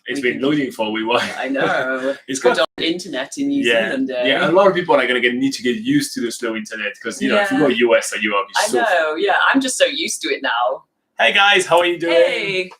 It's been loading for a wee while. I know. It's good on the internet in New Zealand. Yeah, a lot of people are going to need to get used to the slow internet because, you know, if you go US or Europe, it's I know, I'm just so used to it now. Hey guys, how are you doing? Hey.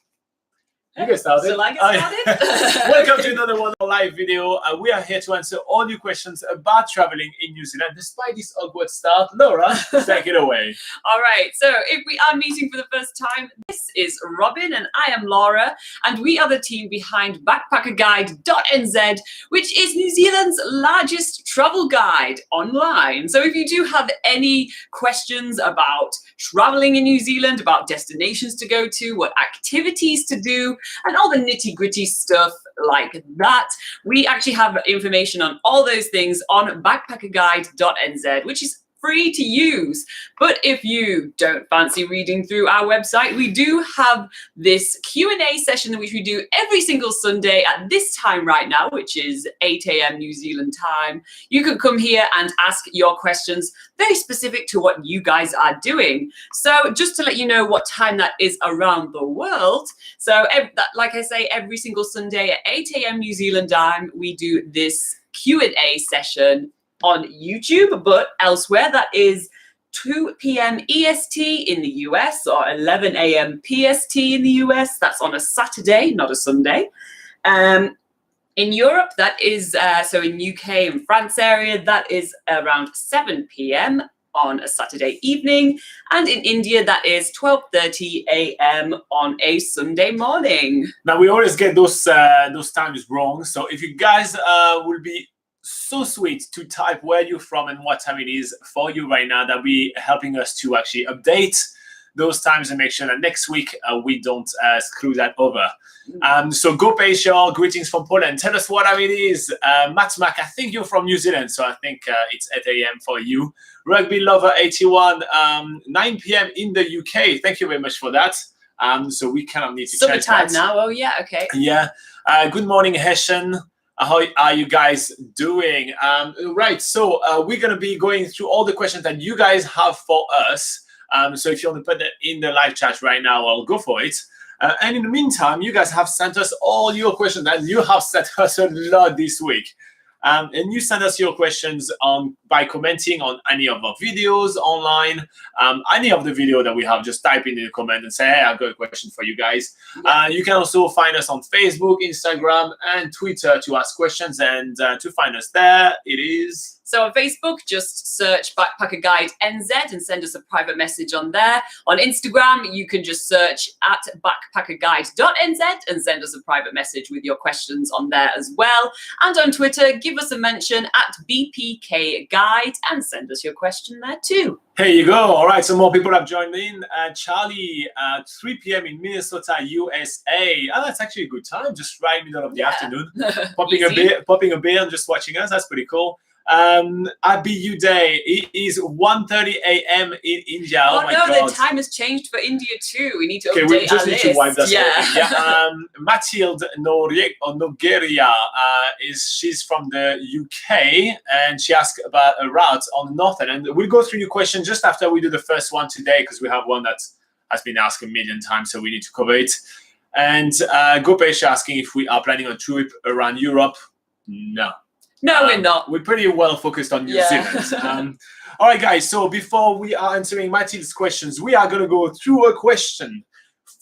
You get started. Shall I get started? Welcome to another one live video. We are here to answer all your questions about traveling in New Zealand. Despite this awkward start, Laura, take it away. All right. So if we are meeting for the first time, this is Robin and I am Laura, and we are the team behind BackpackerGuide.NZ, which is New Zealand's largest travel guide online. So if you do have any questions about traveling in New Zealand, about destinations to go to, what activities to do, and all the nitty-gritty stuff like that, we actually have information on all those things on BackpackerGuide.NZ, which is free to use. But if you don't fancy reading through our website, we do have this Q&A session which we do every single Sunday at this time right now, which is 8 a.m. New Zealand time. You can come here and ask your questions very specific to what you guys are doing. So just to let you know what time that is around the world. So like I say, every single Sunday at 8 a.m. New Zealand time, we do this Q&A session on YouTube, but elsewhere that is 2 p.m. EST in the US or 11 a.m. PST in the US. That's on a Saturday, not a Sunday. In Europe, that is, so in UK and France area, that is around 7 p.m. on a Saturday evening. And in India, that is 12:30 a.m. on a Sunday morning. Now, we always get those times wrong. So if you guys will be so sweet to type where you're from and what time it is for you right now, that'll be helping us to actually update those times and make sure that next week we don't screw that over. So go Paisha, greetings from Poland. Tell us what time it is. Matt Mac, I think you're from New Zealand, so I think it's 8 a.m. for you. Rugby Lover 81, 9 p.m. in the UK. Thank you very much for that. So we kind of need to change that. Summertime now. Oh yeah, okay. Yeah. Good morning, Hessian. How are you guys doing? Right, so we're going to be going through all the questions that you guys have for us. So if you want to put that in the live chat right now, I'll go for it. And in the meantime, you guys have sent us all your questions, and you have sent us a lot this week. And you send us your questions by commenting on any of our videos online, any of the video that we have, just type in the comment and say, hey, I've got a question for you guys. You can also find us on Facebook, Instagram, and Twitter to ask questions. And to find us there, it is... So on Facebook, just search Backpacker Guide NZ and send us a private message on there. On Instagram, you can just search at BackpackerGuide.NZ and send us a private message with your questions on there as well. And on Twitter, give us a mention at BPK Guide and send us your question there too. Here you go. All right, so more people have joined in. Charlie, 3 p.m. in Minnesota, USA. Oh, that's actually a good time, just right in the middle of the afternoon. Popping a beer and just watching us. That's pretty cool. Abiyu Day, it is 1:30 a.m. in India. Oh my no, God. the time has changed for India too. We need to update we just need list. To wipe that. Yeah. Mathilde Nogueria she's from the UK, and she asked about a route on the northern. And we'll go through your question just after we do the first one today, because we have one that has been asked a million times, so we need to cover it. And Gopesh asking if we are planning a trip around Europe. No. No, we're not. We're pretty well focused on New Zealand. All right, guys. So before we are answering Mathilde's questions, we are going to go through a question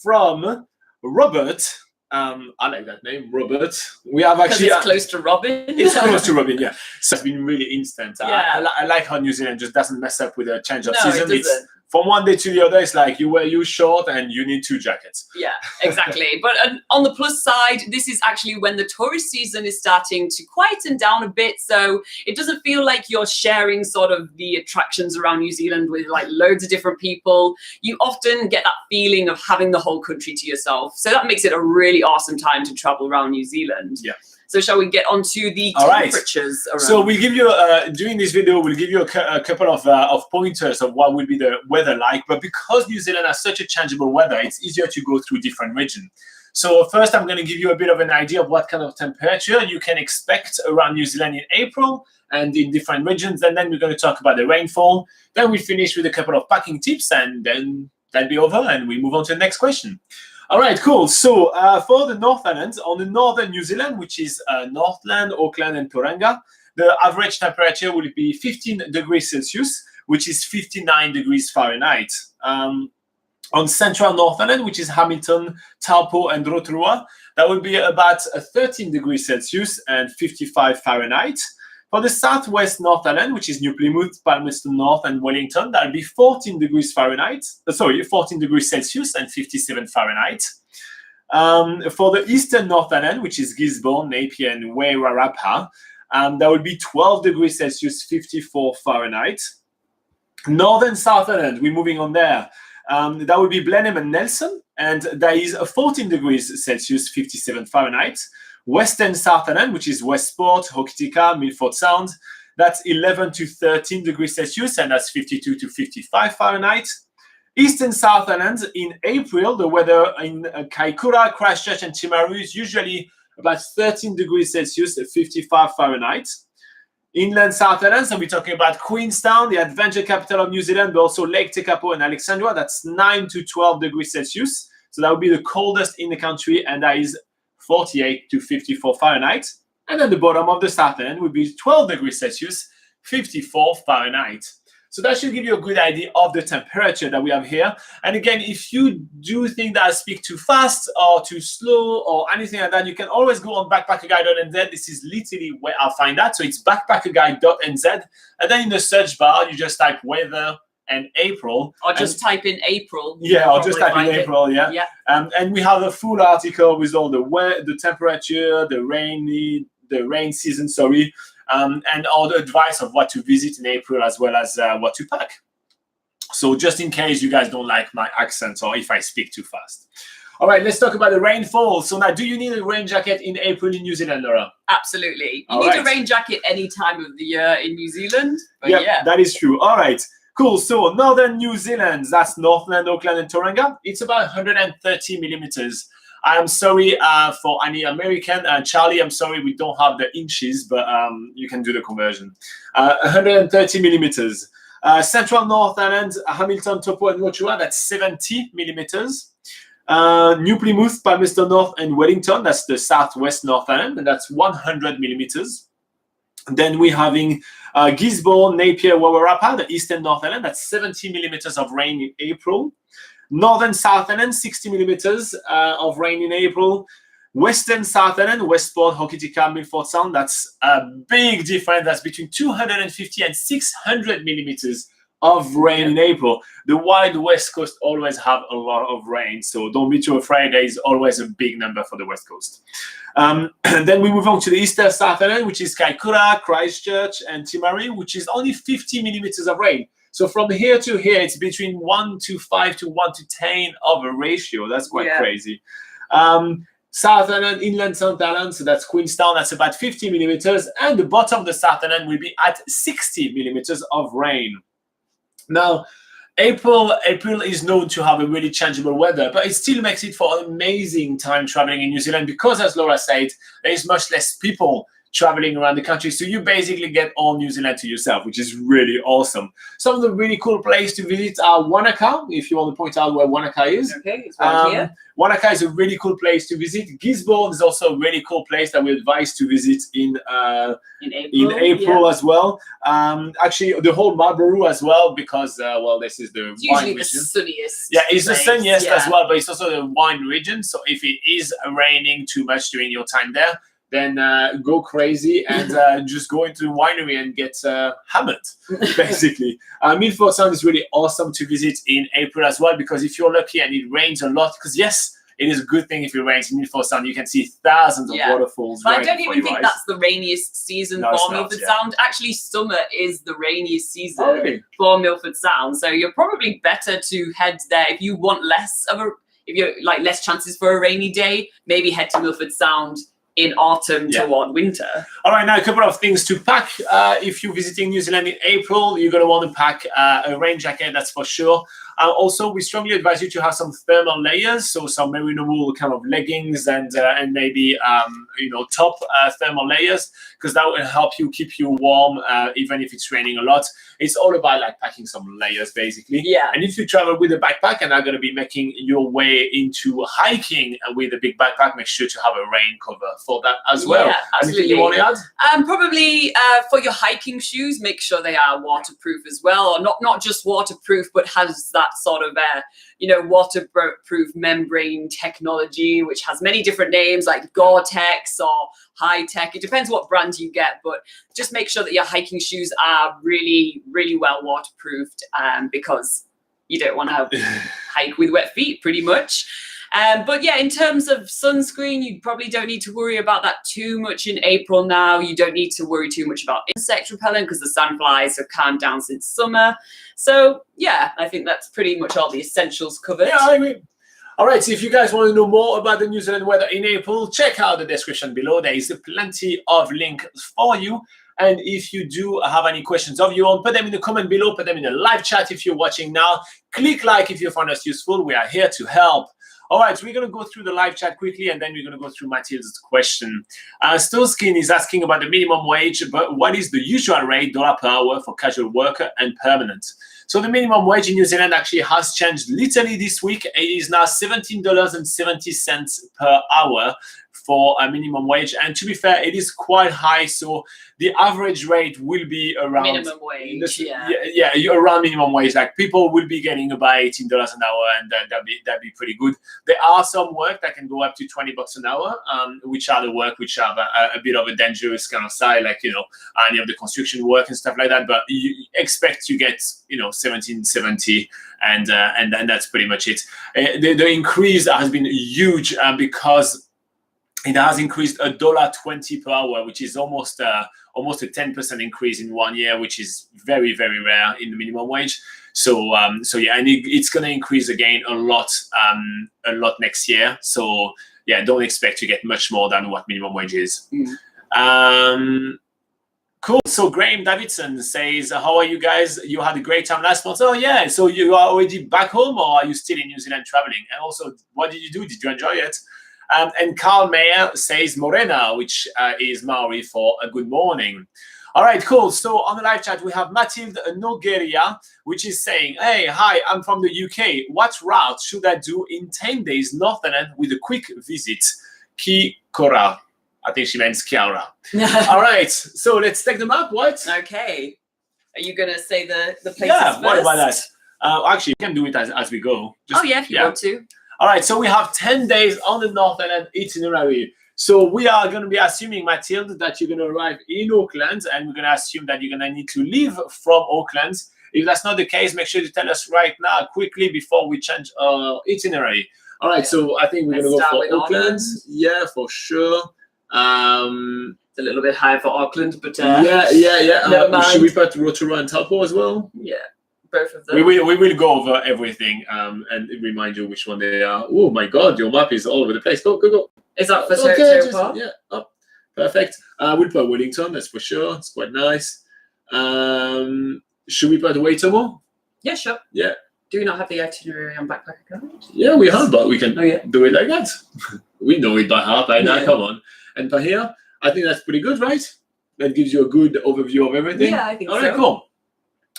from Robert. I like that name, Robert. We have actually... Because it's close to Robin. It's close to Robin, yeah. So it's been really instant. Yeah. I like how New Zealand just doesn't mess up with a change of No, season. it doesn't. From one day to the other, it's like you wear your short and you need 2 jackets. Yeah, exactly. But on the plus side, this is actually when the tourist season is starting to quieten down a bit. So it doesn't feel like you're sharing sort of the attractions around New Zealand with like loads of different people. You often get that feeling of having the whole country to yourself. So that makes it a really awesome time to travel around New Zealand. Yeah. So shall we get on to the temperatures around? So we'll give you, during this video, we'll give you a couple of pointers of what will be the weather like. But because New Zealand has such a changeable weather, it's easier to go through different regions. So first, I'm going to give you a bit of an idea of what kind of temperature you can expect around New Zealand in April and in different regions. And then we're going to talk about the rainfall. Then we finish with a couple of packing tips, and then that'll be over, and we move on to the next question. All right, cool. So for the North Island, on the northern New Zealand, which is Northland, Auckland, and Tauranga, the average temperature will be 15 degrees Celsius, which is 59 degrees Fahrenheit. On central North Island, which is Hamilton, Taupo, and Rotorua, that will be about 13 degrees Celsius and 55 Fahrenheit. For the southwest North Island, which is New Plymouth, Palmerston North, and Wellington, that'll be 14 degrees Fahrenheit. 14 degrees Celsius and 57 Fahrenheit. For the eastern North Island, which is Gisborne, Napier, and Wairarapa, that would be 12 degrees Celsius, 54 Fahrenheit. Northern South Island, we're moving on there. That would be Blenheim and Nelson, and that is 14 degrees Celsius, 57 Fahrenheit. Western South Island, which is Westport, Hokitika, Milford Sound, that's 11 to 13 degrees Celsius, and that's 52 to 55 Fahrenheit. Eastern South Island, in April, the weather in Kaikoura, Christchurch, and Timaru is usually about 13 degrees Celsius, 55 Fahrenheit. Inland South Island, so we're talking about Queenstown, the adventure capital of New Zealand, but also Lake Tekapo and Alexandra, that's 9 to 12 degrees Celsius. So that would be the coldest in the country, and that is 48 to 54 Fahrenheit. And then the bottom of the South End would be 12 degrees Celsius, 54 Fahrenheit. So that should give you a good idea of the temperature that we have here. And again, if you do think that I speak too fast or too slow or anything like that, you can always go on BackpackerGuide.NZ. This is literally where I'll find that. So it's BackpackerGuide.NZ. And then in the search bar, you just type weather and April. Or just type in April. Yeah, or just type in April, yeah. And we have a full article with all the temperature, the rain season, and all the advice of what to visit in April, as well as what to pack. So just in case you guys don't like my accent or if I speak too fast. All right, let's talk about the rainfall. So now, do you need a rain jacket in April in New Zealand, Laura? Absolutely. You need a rain jacket any time of the year in New Zealand. But yeah, that is true. All right. Cool. So northern New Zealand, that's Northland, Auckland, and Tauranga. It's about 130 millimeters. I'm sorry for any American. Charlie, I'm sorry we don't have the inches, but you can do the conversion. 130 millimeters. Central North Island, Hamilton, Taupo, and Rotorua, that's 70 millimeters. New Plymouth, Palmerston North, and Wellington, that's the southwest North Island, and that's 100 millimeters. Then we're having Gisborne, Napier, Wairarapa, the eastern North Island, that's 70 millimeters of rain in April. Northern South Island, 60 millimeters of rain in April. Western South Island, Westport, Hokitika, Milford Sound, that's a big difference. That's between 250 and 600 millimeters of rain in April. The wide West Coast always have a lot of rain, so don't be too afraid. There is always a big number for the West Coast. And then we move on to the eastern South Island, which is Kaikoura, Christchurch, and Timaru, which is only 50 millimeters of rain. So from here to here, it's between 1 to 5 to 1 to 10 of a ratio. That's quite crazy. South Island, inland South Island, so that's Queenstown, that's about 50 millimeters. And the bottom of the South Island will be at 60 millimeters of rain. Now, April is known to have a really changeable weather, but it still makes it for an amazing time traveling in New Zealand because, as Laura said, there is much less people traveling around the country. So you basically get all New Zealand to yourself, which is really awesome. Some of the really cool places to visit are Wanaka, if you want to point out where Wanaka is. Okay, it's right here. Wanaka is a really cool place to visit. Gisborne is also a really cool place that we advise to visit in April as well. Actually, the whole Marlborough as well, because this is the wine region. It's usually the sunniest. Yeah, it's the sunniest as well, but it's also the wine region. So if it is raining too much during your time there, then go crazy and just go into the winery and get hammered, basically. Milford Sound is really awesome to visit in April as well, because if you're lucky and it rains a lot, because yes, it is a good thing if it rains in Milford Sound, you can see thousands of waterfalls. But I don't even think that's the rainiest season for Milford Sound. Actually, summer is the rainiest season for Milford Sound. So you're probably better to head there if you want less chances for a rainy day. Maybe head to Milford Sound in autumn toward winter. All right, now a couple of things to pack. If you're visiting New Zealand in April, you're going to want to pack a rain jacket, that's for sure. Also, we strongly advise you to have some thermal layers, so some merino wool kind of leggings and maybe top thermal layers, because that will help you keep you warm even if it's raining a lot. It's all about like packing some layers basically. Yeah. And if you travel with a backpack and are going to be making your way into hiking with a big backpack, make sure to have a rain cover for that as well. Yeah, absolutely. Anything you want to add? Probably for your hiking shoes, make sure they are waterproof as well, or not just waterproof, but has that sort of waterproof membrane technology, which has many different names like Gore-Tex or High-Tech. It depends what brand you get, but just make sure that your hiking shoes are really, really well waterproofed, because you don't want to hike with wet feet, pretty much. But yeah, in terms of sunscreen, you probably don't need to worry about that too much in April now. You don't need to worry too much about insect repellent because the sandflies have calmed down since summer. So yeah, I think that's pretty much all the essentials covered. Yeah, I agree. All right, so if you guys want to know more about the New Zealand weather in April, check out the description below. There is plenty of links for you. And if you do have any questions of your own, put them in the comment below, put them in the live chat if you're watching now. Click like if you found us useful. We are here to help. All right, so we're going to go through the live chat quickly, and then we're going to go through Mathilde's question. Stolskin is asking about the minimum wage, but what is the usual rate, dollar per hour, for casual worker and permanent? So the minimum wage in New Zealand actually has changed literally this week. It is now $17.70 per hour for a minimum wage. And to be fair, it is quite high. So the average rate will be around minimum wage. Around minimum wage. Like people will be getting about $18 an hour, and that'd be pretty good. There are some work that can go up to $20 an hour, which are the work which have a bit of a dangerous kind of side, like any of the construction work and stuff like that. But you expect to get $17.70, and that's pretty much it. The increase has been huge because it has increased $1.20 per hour, which is almost a 10% increase in 1 year, which is very, very rare in the minimum wage. So yeah, and it's going to increase again a lot next year. So yeah, don't expect to get much more than what minimum wage is. Cool. So Graham Davidson says, how are you guys? You had a great time last month. Oh yeah. So you are already back home, or are you still in New Zealand traveling? And also, what did you do? Did you enjoy it? And Carl Mayer says Morena, which is Maori for a good morning. All right, cool. So on the live chat, we have Mathilde Nogueria, which is saying, hey, hi, I'm from the UK. What route should I do in 10 days Northern with a quick visit? Ki Kora. I think she means Kiara. All right, so let's take the map. What? Okay. Are you going to say the places first? What about that? Actually, we can do it as we go. If you want to. All right, so we have 10 days on the Northern itinerary. So we are going to be assuming, Mathilde, that you're going to arrive in Auckland, and we're going to assume that you're going to need to leave from Auckland. If that's not the case, make sure to tell us right now, quickly, before we change our itinerary. All right, so I think we're going to go for Auckland. Yeah, for sure. It's a little bit high for Auckland, but yeah. Never mind. Should we put Rotorua and Taupo as well? Yeah. Both of them. We will go over everything and remind you which one they are. Oh my God, your map is all over the place. Go. Is that for Taupo? Yeah, up. Perfect. We'll put Wellington, that's for sure. It's quite nice. Should we put Waitomo? Yeah, sure. Yeah. Do we not have the itinerary on Backpacker Guide? Yeah, we have, but we can do it like that. We know it by heart by now, come on. And for here, I think that's pretty good, right? That gives you a good overview of everything. Yeah, I think so. All right, cool.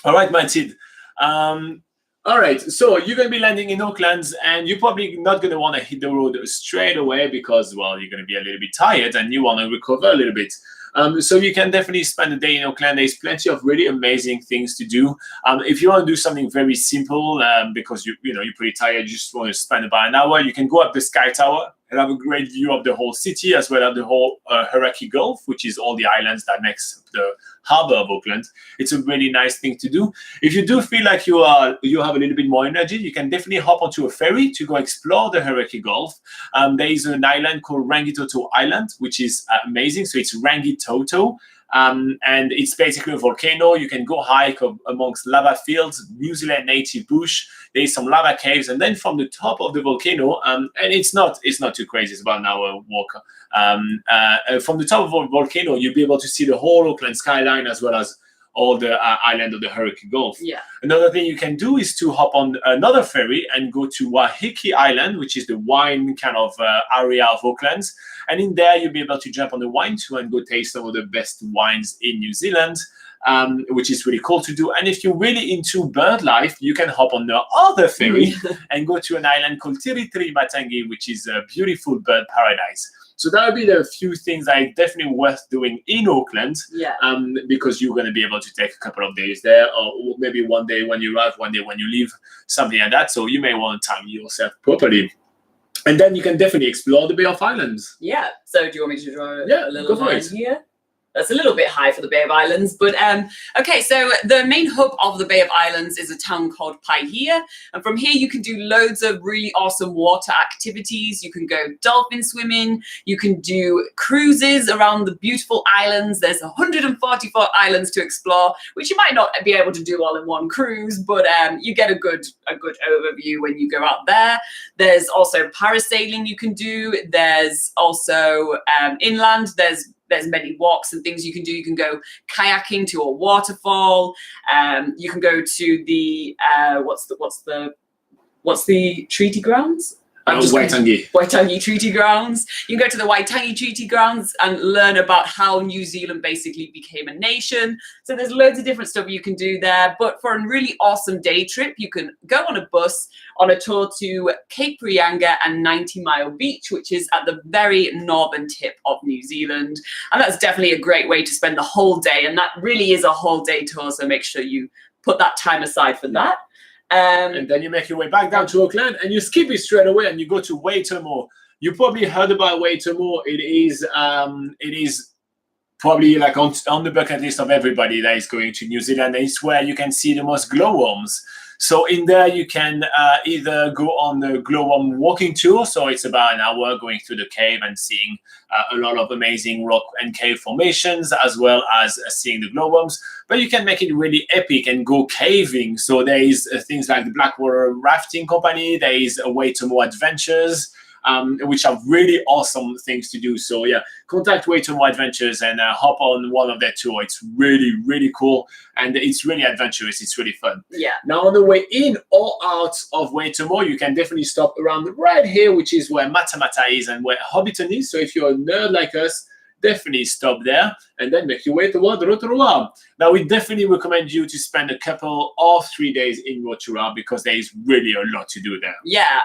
All right, Mathilde. All right, so you're going to be landing in Auckland, and you're probably not going to want to hit the road straight away because, well, you're going to be a little bit tired and you want to recover a little bit. So you can definitely spend a day in Auckland. There's plenty of really amazing things to do. If you want to do something very simple, because you're pretty tired, you just want to spend about an hour, you can go up the Sky Tower and have a great view of the whole city, as well as the whole Hauraki Gulf, which is all the islands that makes the harbor of Auckland. It's a really nice thing to do. If you do feel like you have a little bit more energy, you can definitely hop onto a ferry to go explore the Hauraki Gulf. There is an island called Rangitoto Island, which is amazing. So it's Rangitoto. And it's basically a volcano. You can go hike amongst lava fields, New Zealand native bush. There's some lava caves, and then from the top of the volcano, and it's not too crazy. It's about an hour walk. From the top of the volcano, you'll be able to see the whole Auckland skyline, as well as or the island of the Hurricane Gulf. Yeah. Another thing you can do is to hop on another ferry and go to Waiheke Island, which is the wine kind of area of Auckland. And in there, you'll be able to jump on the wine tour and go taste some of the best wines in New Zealand, which is really cool to do. And if you're really into bird life, you can hop on the other ferry and go to an island called Tiritiri Matangi, which is a beautiful bird paradise. So that would be the few things that are definitely worth doing in Auckland, because you're going to be able to take a couple of days there, or maybe one day when you arrive, one day when you leave, something like that. So you may want to time yourself properly. And then you can definitely explore the Bay of Islands. Yeah. So do you want me to draw a little go for line it. here? That's a little bit high for the Bay of Islands, but okay, so the main hub of the Bay of Islands is a town called Paihia, and from here you can do loads of really awesome water activities. You can go dolphin swimming, you can do cruises around the beautiful islands. There's 144 islands to explore, which you might not be able to do all in one cruise, but you get a good overview when you go out there. There's also parasailing you can do. There's also inland. There's many walks and things you can do. You can go kayaking to a waterfall. You can go to the what's the treaty grounds? Waitangi Treaty Grounds. You can go to the Waitangi Treaty Grounds and learn about how New Zealand basically became a nation. So there's loads of different stuff you can do there. But for a really awesome day trip, you can go on a bus on a tour to Cape Reinga and 90 Mile Beach, which is at the very northern tip of New Zealand. And that's definitely a great way to spend the whole day. And that really is a whole day tour. So make sure you put that time aside for that. And then you make your way back down to Auckland and you skip it straight away and you go to Waitomo. You probably heard about Waitomo. It is probably like on the bucket list of everybody that is going to New Zealand. It's where you can see the most glowworms. So in there you can either go on the glowworm walking tour. So it's about an hour going through the cave and seeing a lot of amazing rock and cave formations, as well as seeing the glowworms. But you can make it really epic and go caving. So there is things like the Blackwater Rafting Company. There is a Waitomo Adventures, which are really awesome things to do. So yeah, contact Waitomo Adventures and hop on one of their tours. It's really, really cool. And it's really adventurous. It's really fun. Yeah. Now on the way in or out of Waitomo, you can definitely stop around right here, which is where Matamata is and where Hobbiton is. So if you're a nerd like us, definitely stop there and then make your way toward Rotorua. Now, we definitely recommend you to spend a couple or 3 days in Rotorua because there is really a lot to do there. Yeah,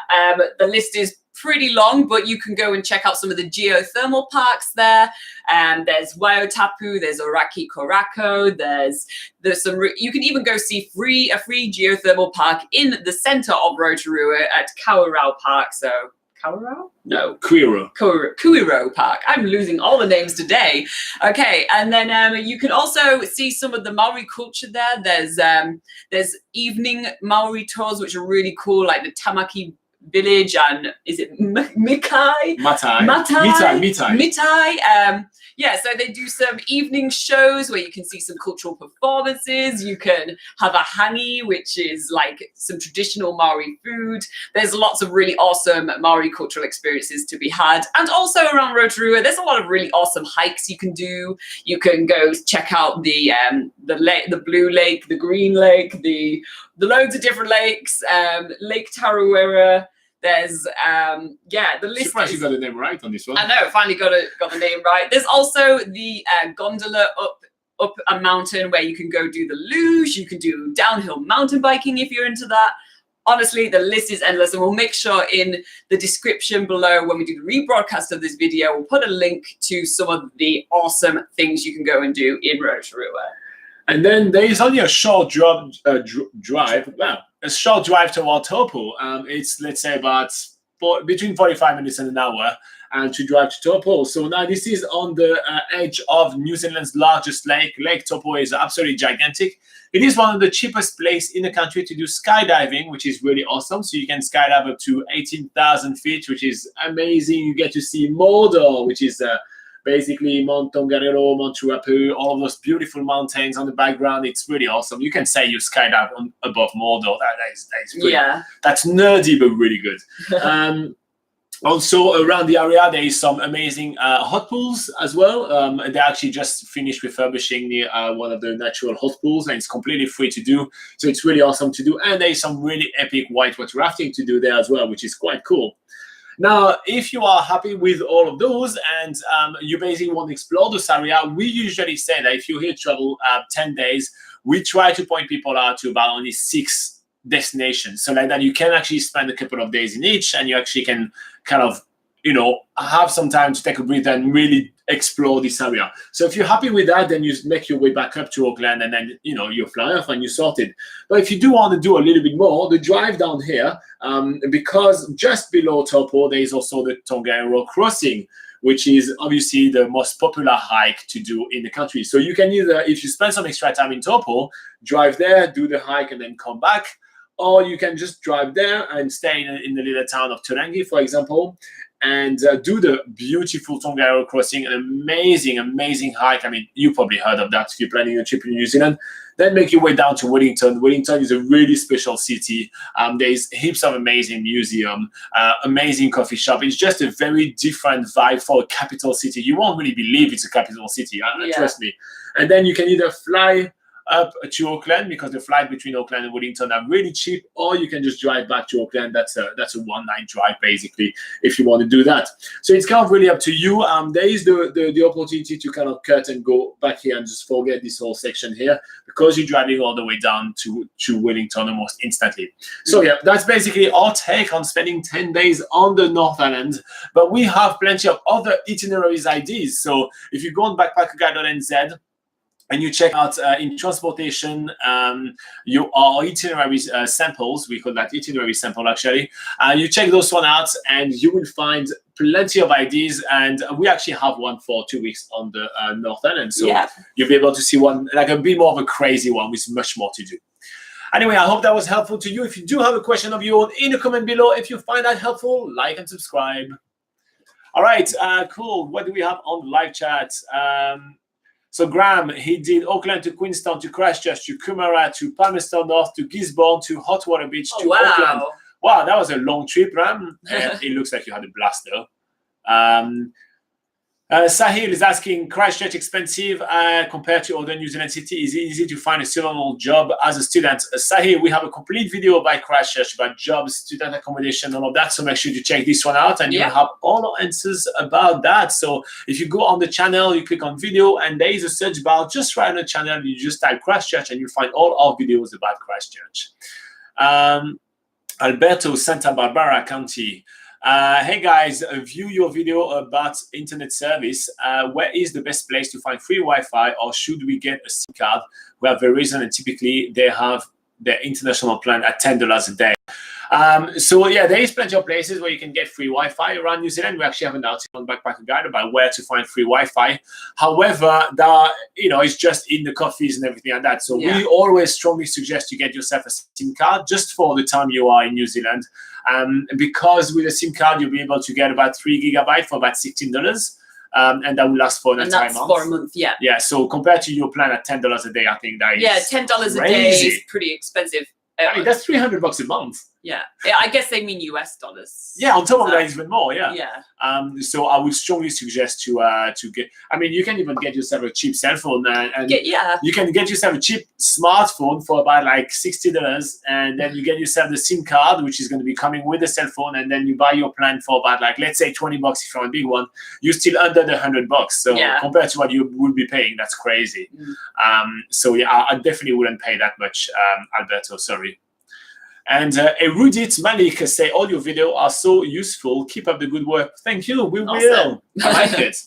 the list is pretty long, but you can go and check out some of the geothermal parks there. There's Waiotapu, there's Oraki Korako, there's some. You can even go see a free geothermal park in the center of Rotorua at Kawerau Park. So. Kawerau? No. Kuiro Park. I'm losing all the names today. Okay, and then you can also see some of the Maori culture there. There's evening Maori tours, which are really cool, like the Tamaki village and is it Mitai? Yeah, so they do some evening shows where you can see some cultural performances. You can have a hangi, which is like some traditional Maori food. There's lots of really awesome Maori cultural experiences to be had. And also around Rotorua, there's a lot of really awesome hikes you can do. You can go check out the lake, the Blue Lake, the Green Lake, the loads of different lakes, Lake Tarawera. There's the list. Surprised you got the name right on this one. I know, finally got the name right. There's also the gondola up a mountain where you can go do the luge. You can do downhill mountain biking if you're into that. Honestly, the list is endless, and we'll make sure in the description below when we do the rebroadcast of this video, we'll put a link to some of the awesome things you can go and do in Rotorua. And then there is only a short drive. A short drive toward Taupo. It's, let's say, about between 45 minutes and an hour to drive to Taupo. So now this is on the edge of New Zealand's largest lake. Lake Taupo is absolutely gigantic. It is one of the cheapest places in the country to do skydiving, which is really awesome. So you can skydive up to 18,000 feet, which is amazing. You get to see Mordor, which is basically Mount Tongariro, Mount Ruapu, all of those beautiful mountains on the background. It's really awesome. You can say you skydive above Mordor. That is really, that's nerdy, but really good. Also around the area, there is some amazing hot pools as well. They actually just finished refurbishing one of the natural hot pools, and it's completely free to do. So it's really awesome to do. And there is some really epic whitewater rafting to do there as well, which is quite cool. Now, if you are happy with all of those and you basically want to explore this area, we usually say that if you're here to travel 10 days, we try to point people out to about only 6 destinations. So like that you can actually spend a couple of days in each, and you actually can kind of, have some time to take a breath and really explore this area. So if you're happy with that, then you make your way back up to Auckland, and then, you fly off and you're sorted. But if you do want to do a little bit more, the drive down here, because just below Taupo, there is also the Tongariro crossing, which is obviously the most popular hike to do in the country. So you can either, if you spend some extra time in Taupo, drive there, do the hike, and then come back, or you can just drive there and stay in the little town of Turangi, for example, and do the beautiful Tongariro crossing, an amazing, amazing hike. I mean, you probably heard of that if you're planning a trip in New Zealand. Then make your way down to Wellington. Wellington is a really special city. There's heaps of amazing museum, amazing coffee shop. It's just a very different vibe for a capital city. You won't really believe it's a capital city, trust me. And then you can either fly up to Auckland, because the flight between Auckland and Wellington are really cheap, or you can just drive back to Auckland. That's a one-night drive basically, if you want to do that. So it's kind of really up to you. There is the opportunity to kind of cut and go back here and just forget this whole section here, because you're driving all the way down to Wellington almost instantly. So yeah, that's basically our take on spending 10 days on the North Island. But we have plenty of other itineraries ideas. So if you go on BackpackerGuide.NZ and you check out in transportation our itinerary samples, we call that itinerary sample actually, you check those one out and you will find plenty of ideas. And we actually have one for 2 weeks on the North Island, so you'll be able to see one, like a bit more of a crazy one with much more to do. Anyway, I hope that was helpful to you. If you do have a question of your own, in the comment below. If you find that helpful, like and subscribe. All right, cool. What do we have on the live chat? So Graham, he did Auckland to Queenstown to Christchurch to Kumara to Palmerston North to Gisborne to Hotwater Beach to Auckland. Wow, that was a long trip, Graham. It looks like you had a blast though. Sahil is asking, Christchurch expensive compared to other New Zealand cities? Is it easy to find a seasonal job as a student? Sahil, we have a complete video by Christchurch about jobs, student accommodation, all of that. So make sure you check this one out, and you'll have all our answers about that. So if you go on the channel, you click on video, and there is a search bar just right on the channel. You just type Christchurch, and you'll find all our videos about Christchurch. Alberto, Santa Barbara County. Hey guys, view your video about internet service. Where is the best place to find free Wi-Fi, or should we get a SIM card? We have Verizon, and typically they have their international plan at $10 a day. So yeah, there is plenty of places where you can get free Wi-Fi around New Zealand. We actually have an article on Backpacker Guide about where to find free Wi-Fi. However, it's just in the coffees and everything like that. So we always strongly suggest you get yourself a SIM card just for the time you are in New Zealand. Because with a SIM card, you'll be able to get about 3 gigabytes for about $16. And that will last for an entire month. For a month, Yeah, so compared to your plan at $10 a day, I think that is $10 crazy. a day is pretty expensive. I mean, that's $300 a month. Yeah, I guess they mean US dollars. Yeah, on top of that, even more. Yeah. So I would strongly suggest to get. I mean, you can even get yourself a cheap cell phone, and you can get yourself a cheap smartphone for about like $60, and then you get yourself the SIM card, which is going to be coming with the cell phone, and then you buy your plan for about like, let's say $20 if you're a big one. You're still under the $100. So compared to what you would be paying, that's crazy. So yeah, I definitely wouldn't pay that much, Alberto. Sorry. And Erudit Malik say, all your videos are so useful. Keep up the good work. Thank you. We will. I like it.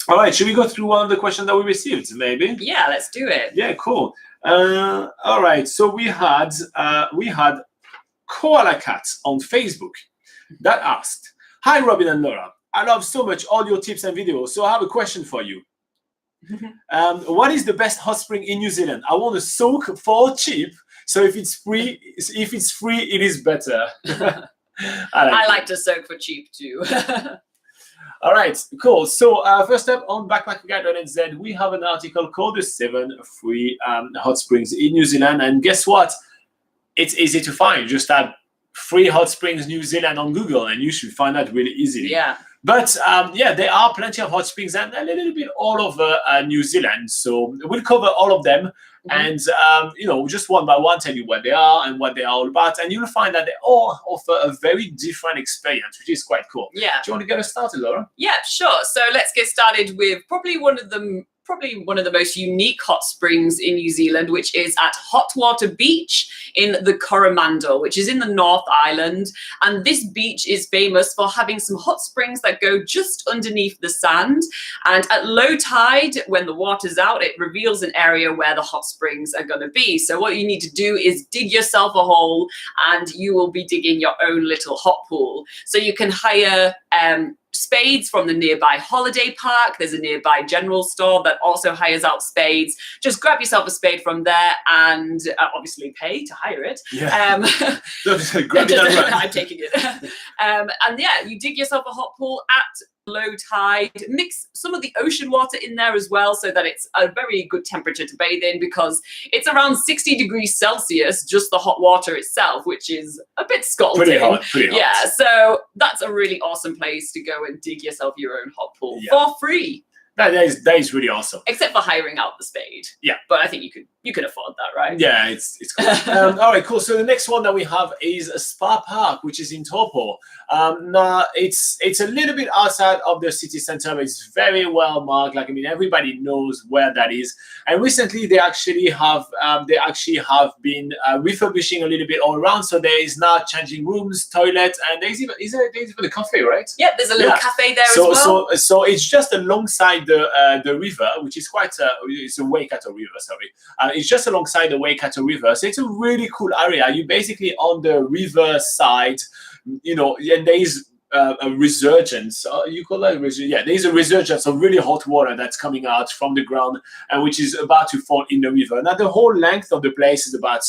All right. Should we go through one of the questions that we received, maybe? Yeah, let's do it. Yeah, cool. All right. So we had Koala Cat on Facebook that asked, hi, Robin and Laura. I love so much all your tips and videos. So I have a question for you. What is the best hot spring in New Zealand? I want to soak for cheap. So if it's free, it is better. I like to soak for cheap too. All right, cool. So first up on BackpackerGuide.NZ, we have an article called the 7 free hot springs in New Zealand. And guess what? It's easy to find. Just add free hot springs New Zealand on Google, and you should find that really easily. Yeah. But yeah, there are plenty of hot springs and a little bit all over New Zealand. So we'll cover all of them. And, you know, just one by one, tell you what they are and what they are all about. And you'll find that they all offer a very different experience, which is quite cool. Yeah. Do you want to get us started, Laura? Yeah, sure. So let's get started with probably one of the most unique hot springs in New Zealand, which is at Hot Water Beach in the Coromandel, which is in the North Island. And this beach is famous for having some hot springs that go just underneath the sand. And at low tide, when the water's out, it reveals an area where the hot springs are going to be. So what you need to do is dig yourself a hole, and you will be digging your own little hot pool. So you can hire spades from the nearby holiday park. There's a nearby general store that also hires out spades. Just grab yourself a spade from there and obviously pay to hire it. Yeah. Grab it and run. I'm taking it. And yeah, you dig yourself a hot pool at low tide. Mix some of the ocean water in there as well, so that it's a very good temperature to bathe in, because it's around 60 degrees Celsius, just the hot water itself, which is a bit scalding. Pretty hot. Yeah, so that's a really awesome place to go and dig yourself your own hot pool for free. That is really awesome. Except for hiring out the spade. Yeah. But I think you can afford that, right? Yeah, it's cool. All right, cool. So the next one that we have is a spa park, which is in Taupo. Now it's a little bit outside of the city center, but it's very well marked. Like, I mean, everybody knows where that is. And recently they actually have been refurbishing a little bit all around. So there is now changing rooms, toilets, and there's even a cafe, right? Yeah, there's a little cafe there as well. So it's just alongside the river, which is quite it's a Waikato River, sorry. It's just alongside the Waikato River, so it's a really cool area. You're basically on the river side, you know, and there is a resurgence. You call that there is a resurgence of really hot water that's coming out from the ground and which is about to fall in the river. Now the whole length of the place is about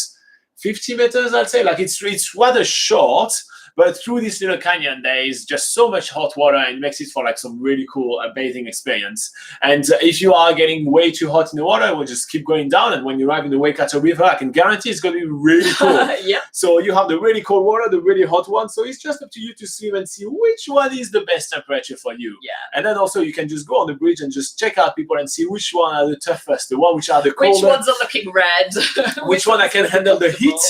50 meters, I'd say. Like it's rather short. But through this little canyon, there is just so much hot water, and it makes it for like some really cool bathing experience. And if you are getting way too hot in the water, we'll just keep going down. And when you arrive in the Waikato River, I can guarantee it's going to be really cool. Yeah. So you have the really cold water, the really hot one. So it's just up to you to swim and see which one is the best temperature for you. Yeah. And then also you can just go on the bridge and just check out people and see which one are the toughest, the one which are the coldest. Which ones are looking red? Which one I can handle the heat.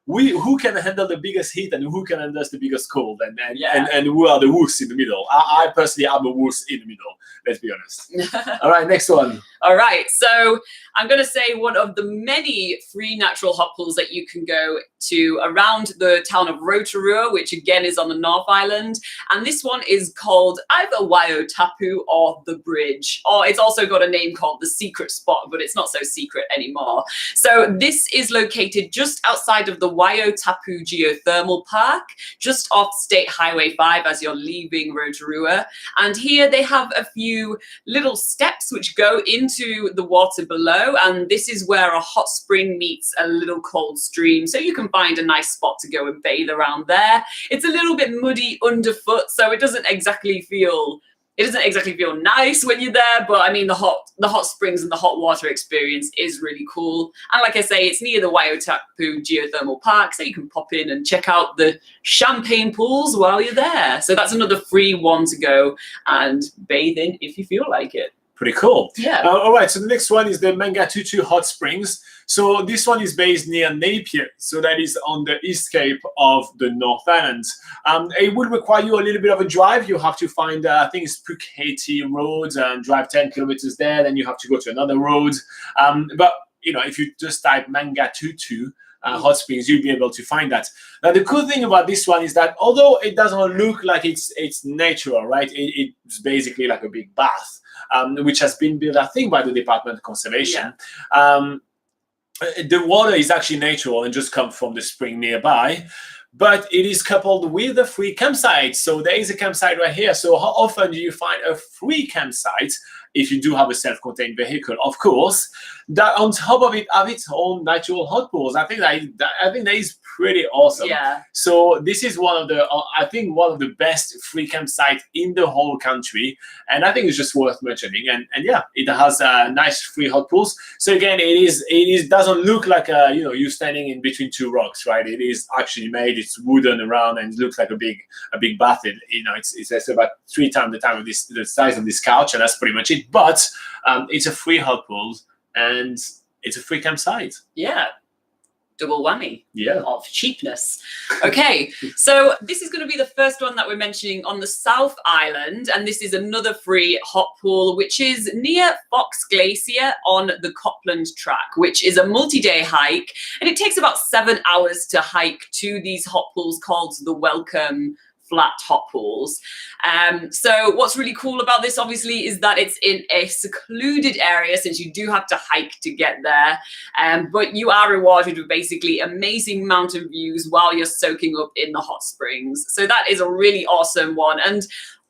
Who can handle the biggest heat and who can handle the biggest cold, and who are the wolves in the middle. I personally am a wolf in the middle, let's be honest. All right, next one. All right, so I'm going to say one of the many free natural hot pools that you can go to around the town of Rotorua, which again is on the North Island. And this one is called either Waio Tapu or The Bridge, or it's also got a name called The Secret Spot, but it's not so secret anymore. So this is located just outside of the Waio Tapu Geothermal Park, just off State Highway 5 as you're leaving Rotorua. And here they have a few little steps which go into the water below, and this is where a hot spring meets a little cold stream, so you can find a nice spot to go and bathe around there. It's a little bit muddy underfoot, so it doesn't exactly feel nice when you're there, but I mean the hot springs and the hot water experience is really cool. And like I say, it's near the Waio Tapu Geothermal Park, so you can pop in and check out the champagne pools while you're there. So that's another free one to go and bathe in if you feel like it. Pretty cool. Yeah. All right, so the next one is the Mangatutu Hot Springs. So this one is based near Napier, so that is on the east cape of the North Island. It will require you a little bit of a drive. You have to find, I think it's Puketi Road, and drive 10 kilometers there. Then you have to go to another road. But you know, if you just type Mangatutu hot springs, you'll be able to find that. Now, the cool thing about this one is that although it doesn't look like it's natural, right? It's basically like a big bath, which has been built, I think, by the Department of Conservation. Yeah. The water is actually natural and just comes from the spring nearby, but it is coupled with a free campsite. So there is a campsite right here. So how often do you find a free campsite if you do have a self-contained vehicle, of course. That on top of it have its own natural hot pools. I think that is pretty awesome. Yeah. So this is one of the best free campsite in the whole country, and I think it's just worth mentioning. And yeah, it has nice free hot pools. So again, it doesn't look like you're standing in between two rocks, right? It is actually made. It's wooden around, and it looks like a big bath. It's about 3 times the size of this couch, and that's pretty much it. But it's a free hot pool, and it's a free campsite. Yeah. Double whammy of cheapness. Okay, so this is going to be the first one that we're mentioning on the South Island, and this is another free hot pool, which is near Fox Glacier on the Copland Track, which is a multi-day hike, and it takes about 7 hours to hike to these hot pools called the Welcome Flat hot pools. So what's really cool about this, obviously, is that it's in a secluded area, since you do have to hike to get there. But you are rewarded with basically amazing mountain views while you're soaking up in the hot springs. So that is a really awesome one. And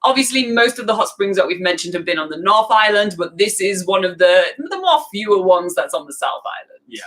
obviously, most of the hot springs that we've mentioned have been on the North Island, but this is one of the more fewer ones that's on the South Island. Yeah.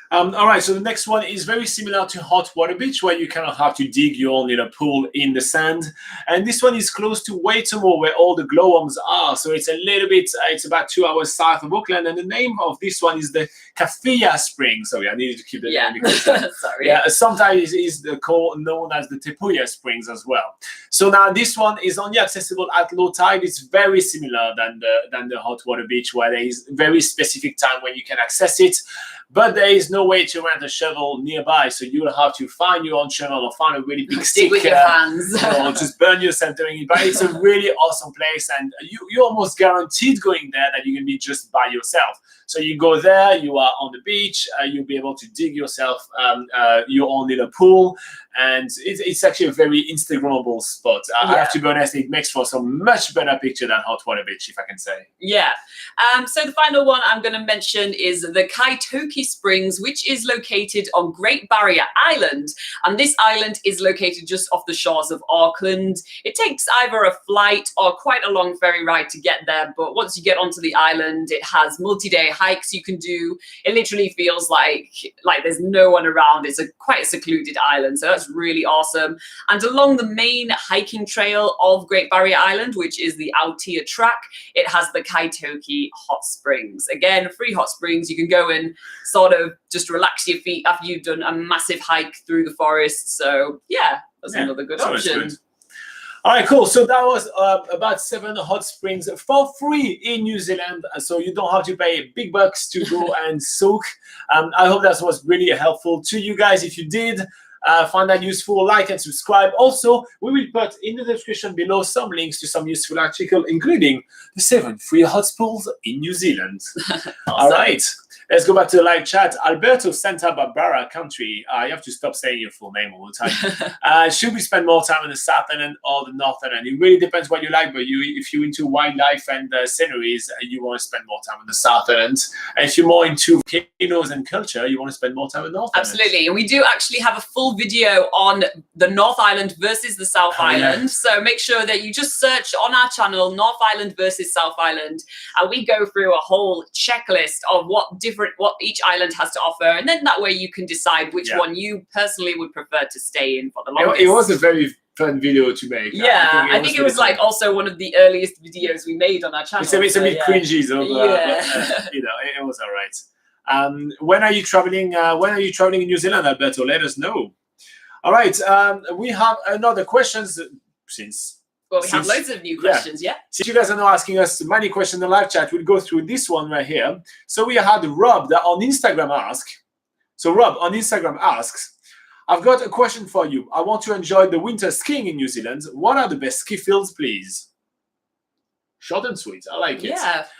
All right, so the next one is very similar to Hot Water Beach, where you kind of have to dig your own little pool in the sand. And this one is close to Waitomo, where all the glowworms are. So it's a little bit, it's about 2 hours south of Auckland. And the name of this one is the Kawhia Spring. Sorry, I needed to keep the name because sorry. Yeah, sometimes is known as the Tepuia Springs as well. So now this one is only accessible at low tide. It's very similar than the Hot Water Beach, where there is very specific time when you can access it. But there is no way to rent a shovel nearby, so you'll have to find your own shovel or find a really big stick. Dig with your hands. Or just burn yourself doing it. But it's a really awesome place, and you're almost guaranteed going there that you're going to be just by yourself. So you go there, you are on the beach, you'll be able to dig yourself your own little pool, and it's actually a very Instagrammable spot. I have to be honest, it makes for some much better picture than Hot Water Beach, if I can say. Yeah. So the final one I'm going to mention is the Kaitoke Springs, which is located on Great Barrier Island. And this island is located just off the shores of Auckland. It takes either a flight or quite a long ferry ride to get there. But once you get onto the island, it has multi-day hikes you can do. It literally feels like there's no one around. It's quite a secluded island. So that's really awesome. And along the main hiking trail of Great Barrier Island, which is the Aotea Track, it has the Kaitoke Hot Springs. Again, free hot springs. You can go and sort of just relax your feet after you've done a massive hike through the forest. So yeah, that's another good option. Good. All right, cool. So that was about 7 hot springs for free in New Zealand. So you don't have to pay big bucks to go and soak. I hope that was really helpful to you guys. If you did find that useful, like and subscribe. Also, we will put in the description below some links to some useful articles, including the 7 free hot pools in New Zealand. Awesome. All right. Let's go back to the live chat. Alberto Santa Barbara country. You have to stop saying your full name all the time. Should we spend more time in the South Island or the North Island? It really depends what you like, but if you're into wildlife and sceneries, you want to spend more time in the South Island. And if you're more into volcanoes and culture, you want to spend more time in the North Island. Absolutely. And we do actually have a full video on the North Island versus the South Island. Yeah. So make sure that you just search on our channel, North Island versus South Island. And we go through a whole checklist of what each island has to offer, and then that way you can decide which one you personally would prefer to stay in for the longest. It was a very fun video to make. Yeah, I think it was like also one of the earliest videos we made on our channel. It's a bit cringy, so but, it was all right. When are you traveling? When are you traveling in New Zealand, Alberto? Let us know. All right, we have another questions Well, we have loads of new questions, Since you guys are not asking us many questions in the live chat, we'll go through this one right here. So we had Rob that on Instagram ask. So Rob on Instagram asks, I've got a question for you. I want to enjoy the winter skiing in New Zealand. What are the best ski fields, please? Short and sweet. I like it.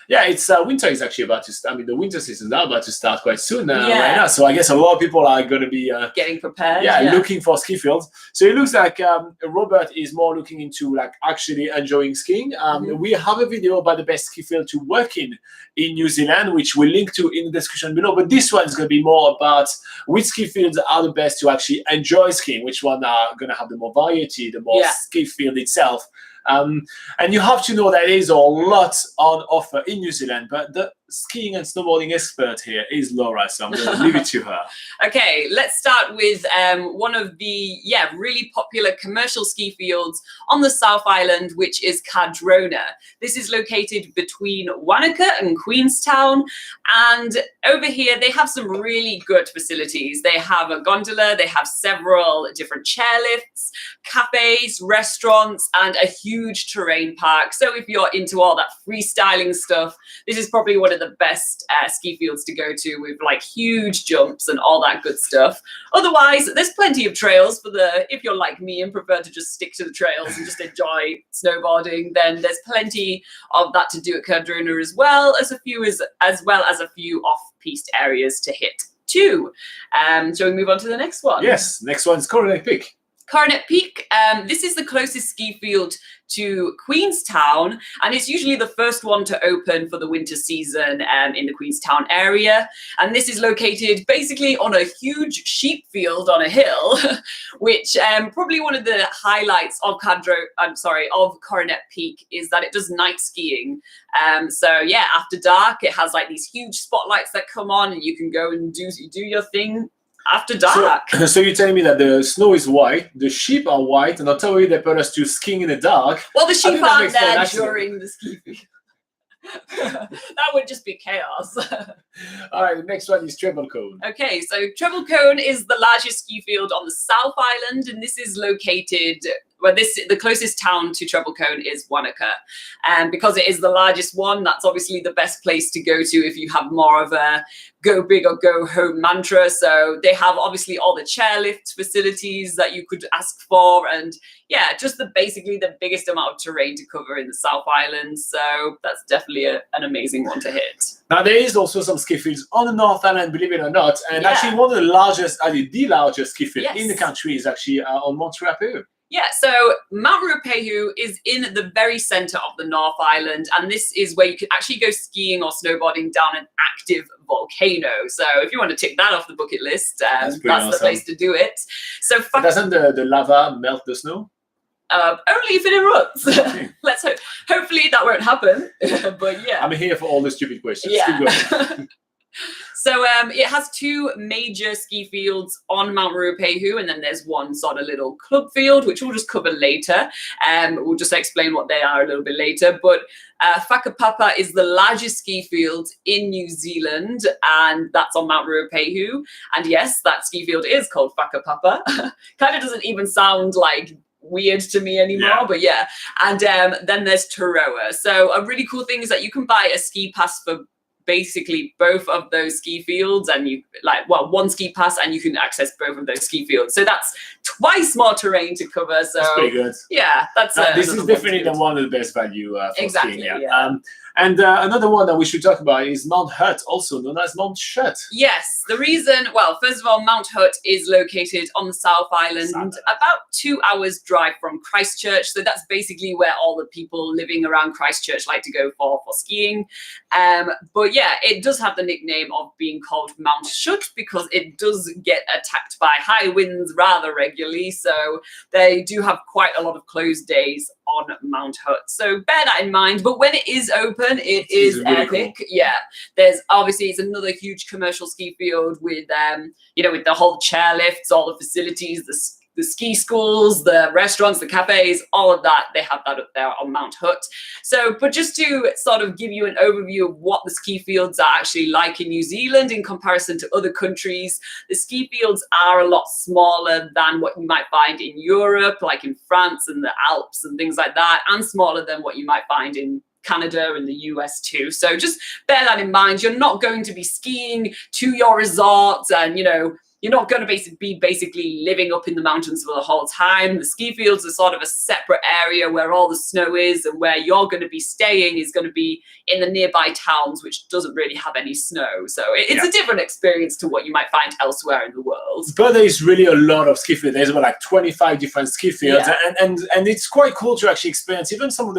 Yeah, it's winter is actually about to start. I mean, the winter season is about to start quite soon right now. So I guess a lot of people are going to be getting prepared. Looking for ski fields. So it looks like Robert is more looking into like actually enjoying skiing. We have a video about the best ski field to work in New Zealand, which we'll link to in the description below. But this one is going to be more about which ski fields are the best to actually enjoy skiing, which one are going to have the more variety, the more ski field itself. And you have to know that there is a lot on offer in New Zealand, but the skiing and snowboarding expert here is Laura, so I'm going to leave it to her. Okay, let's start with one of the really popular commercial ski fields on the South Island, which is Cardrona. This is located between Wanaka and Queenstown, and over here they have some really good facilities. They have a gondola, they have several different chairlifts, cafes, restaurants, and a huge terrain park. So if you're into all that freestyling stuff, this is probably one of the best ski fields to go to, with like huge jumps and all that good stuff. Otherwise, there's plenty of trails for if you're like me and prefer to just stick to the trails and just enjoy snowboarding, then there's plenty of that to do at Cardrona, as well as a few off-piste areas to hit too. Shall we move on to the next one? Yes, next one's Coronet Peak. Coronet Peak, this is the closest ski field to Queenstown, and it's usually the first one to open for the winter season in the Queenstown area. And this is located basically on a huge sheep field on a hill, which probably one of the highlights of Coronet Peak is that it does night skiing. So yeah, after dark, it has like these huge spotlights that come on, and you can go and do your thing after dark. So you're telling me that the snow is white, the sheep are white, and on top of it they put us to skiing in the dark. Well, the sheep aren't there during the ski field. That would just be chaos. All right, the next one is Treble Cone. Okay, so Treble Cone is the largest ski field on the South Island, and this is located, the closest town to Treble Cone is Wanaka. And because it is the largest one, that's obviously the best place to go to if you have more of a go big or go home mantra. So they have obviously all the chairlift facilities that you could ask for, and yeah, just basically the biggest amount of terrain to cover in the South Island. So that's definitely an amazing one to hit. Now there is also some ski fields on the North Island, believe it or not, and actually one of the largest, the largest ski field in the country is actually on Mount Ruapehu. Yeah, so Mount Ruapehu is in the very center of the North Island, and this is where you can actually go skiing or snowboarding down an active volcano. So if you want to tick that off the bucket list, that's awesome. The place to do it. So doesn't the lava melt the snow? Only if it erupts. Let's hope. Hopefully that won't happen. But yeah, I'm here for all the stupid questions. Yeah. So it has two major ski fields on Mount Ruapehu, and then there's one sort of little club field, which we'll just cover later. We'll just explain what they are a little bit later. But Whakapapa is the largest ski field in New Zealand, and that's on Mount Ruapehu. And yes, that ski field is called Whakapapa. Kind of doesn't even sound like weird to me anymore, but yeah. And then there's Taroa. So a really cool thing is that you can buy a ski pass for basically both of those ski fields, and you one ski pass, and you can access both of those ski fields. So that's twice more terrain to cover. So that's pretty good. Yeah, that's this is definitely the one of the best value for skiing. Yeah. And another one that we should talk about is Mount Hutt, also known as Mount Shut. Yes, the reason, well, first of all, Mount Hutt is located on the South Island, about 2 hours drive from Christchurch. So that's basically where all the people living around Christchurch like to go for skiing. But yeah, it does have the nickname of being called Mount Shut because it does get attacked by high winds rather regularly. So they do have quite a lot of closed days on Mount Hutt. So bear that in mind. But when it is open, it is really epic. Cool. Yeah, there's obviously it's another huge commercial ski field with with the whole chairlifts, all the facilities, the ski schools, the restaurants, the cafes, all of that. They have that up there on Mount Hutt. So, but just to sort of give you an overview of what the ski fields are actually like in New Zealand in comparison to other countries, the ski fields are a lot smaller than what you might find in Europe, like in France and the Alps and things like that, and smaller than what you might find in Canada and the US too. So just bear that in mind. You're not going to be skiing to your resorts, and you're not going to be basically living up in the mountains for the whole time. The ski fields are sort of a separate area where all the snow is, and where you're going to be staying is going to be in the nearby towns, which doesn't really have any snow. So it's a different experience to what you might find elsewhere in the world. But there is really a lot of ski fields. There's about like 25 different ski fields, and it's quite cool to actually experience even some of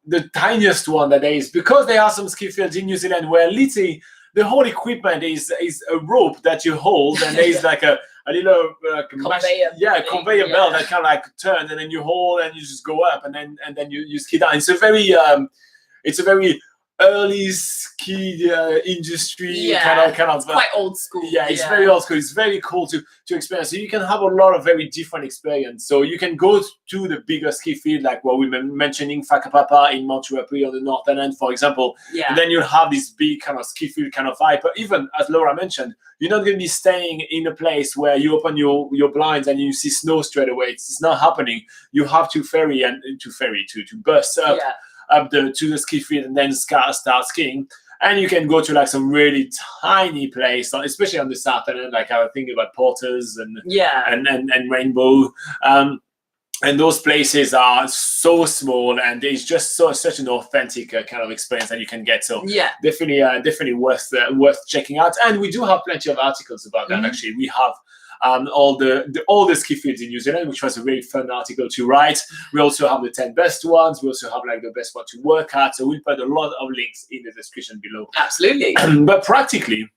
the tiniest one that there is, because there are some ski fields in New Zealand where literally the whole equipment is a rope that you hold, and there is like a a little Conveyor thing, conveyor belt that kind of like turns, and then you hold and you just go up, and then you ski down. It's a very early ski industry kind of it's quite old school. Yeah, it's very old school. It's very cool to experience. So you can have a lot of very different experience. So you can go to the bigger ski field, like what we've been mentioning, Whakapapa in Mount Ruapi on the northern end, for example. Yeah. And then you'll have this big kind of ski field kind of vibe. But even, as Laura mentioned, you're not going to be staying in a place where you open your blinds and you see snow straight away. It's not happening. You have to to bus up to the ski field and then start skiing. And you can go to like some really tiny place, especially on the southern end, like I was thinking about Porters and Rainbow. And those places are so small, and it's just such an authentic kind of experience that you can get. So definitely worth checking out. And we do have plenty of articles about that. Actually, we have all the ski fields in New Zealand, which was a really fun article to write. We also have the 10 best ones. We also have like the best one to work at. So we'll put a lot of links in the description below. Absolutely. But practically,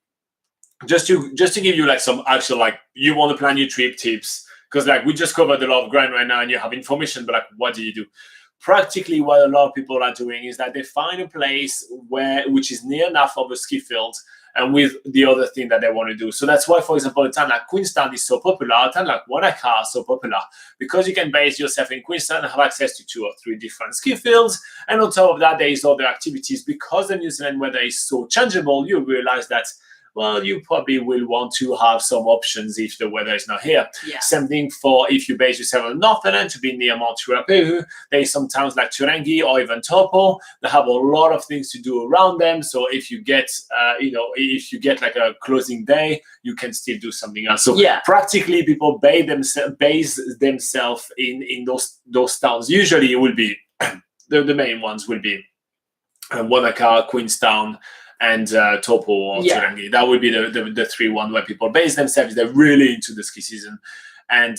just to give you like some actual, like, you want to plan your trip tips, because like we just covered a lot of ground right now and you have information, but like, what do you do? Practically what a lot of people are doing is that they find a place which is near enough of a ski field and with the other thing that they want to do. So that's why, for example, a town like Queenstown is so popular, a town like Wanaka is so popular, because you can base yourself in Queenstown and have access to 2 or 3 different ski fields. And on top of that, there is other activities. Because the New Zealand weather is so changeable, you realize that, well, you probably will want to have some options if the weather is not here. Yeah. Same thing for if you base yourself on the northern end to be near Mount Ruapi. There is some towns like Turangi or even Taupo that have a lot of things to do around them. So if you get, like a closing day, you can still do something else. So practically, people base themselves in those towns. Usually, it will be the main ones will be Wanaka, Queenstown, and Taupo or Turangi. That would be the 3 ones where people base themselves. They're really into the ski season, and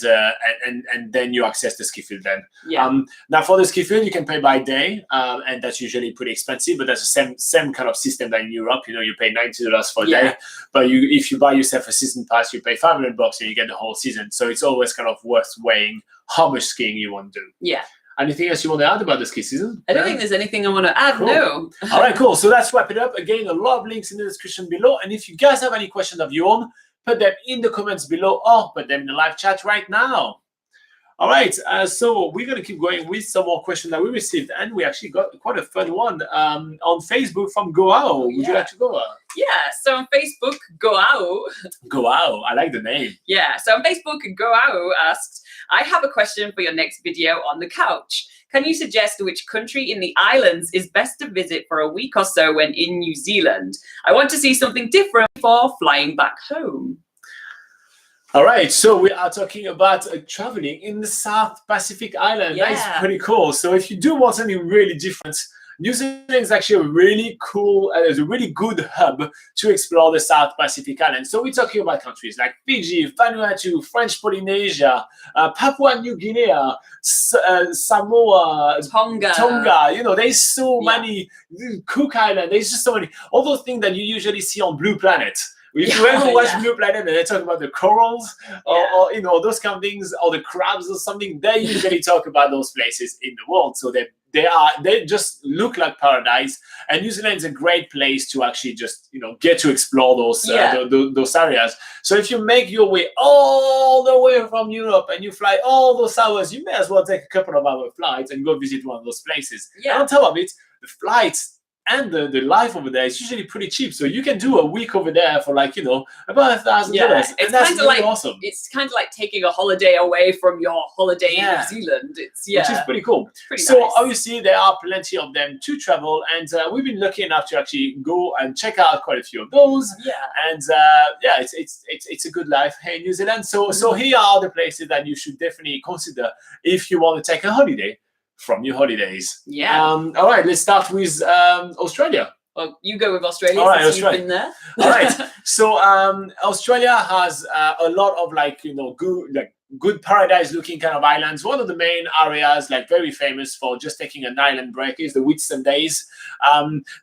then you access the ski field then. Now for the ski field, you can pay by day, and that's usually pretty expensive, but that's the same kind of system that in Europe. You pay $90 for a day, but if you buy yourself a season pass, you pay $500 and you get the whole season. So it's always kind of worth weighing how much skiing you want to do. Yeah. Anything else you want to add about the ski season? I don't think there's anything I want to add, no. All right, cool. So let's wrap it up. Again, a lot of links in the description below. And if you guys have any questions of your own, put them in the comments below or put them in the live chat right now. All right, so we're going to keep going with some more questions that we received. And we actually got quite a fun one on Facebook from Goao. Would you like to go? Yeah, so on Facebook, Goao. Goao, I like the name. Yeah, so on Facebook, Goao asked, I have a question for your next video on the couch. Can you suggest which country in the islands is best to visit for a week or so when in New Zealand? I want to see something different before flying back home. All right, so we are talking about traveling in the South Pacific Island. That is pretty cool. So if you do want something really different, New Zealand is actually a really cool, a really good hub to explore the South Pacific Islands. So we're talking about countries like Fiji, Vanuatu, French Polynesia, Papua New Guinea, Samoa, Tonga. There's so many, Cook Island. There's just so many. All those things that you usually see on Blue Planet. If you ever watch Blue Planet and they talk about the corals or those kind of things, or the crabs or something, they usually talk about those places in the world. So they just look like paradise. And New Zealand is a great place to actually just get to explore those areas. So if you make your way all the way from Europe and you fly all those hours, you may as well take a couple of hour flights and go visit one of those places. And on top of it, the flights and the life over there is usually pretty cheap. So you can do a week over there for about $1,000. And that's really awesome. It's kind of like taking a holiday away from your holiday in New Zealand. Which is pretty cool. Nice. Obviously there are plenty of them to travel, and we've been lucky enough to actually go and check out quite a few of those. And it's a good life here in New Zealand. So here are the places that you should definitely consider if you want to take a holiday from your holidays. All right, let's start with Australia. Well, you go with Australia since you've been there. All right. So Australia has a lot of good, good paradise-looking kind of islands. One of the main areas, like very famous for just taking an island break, is the Whitsundays.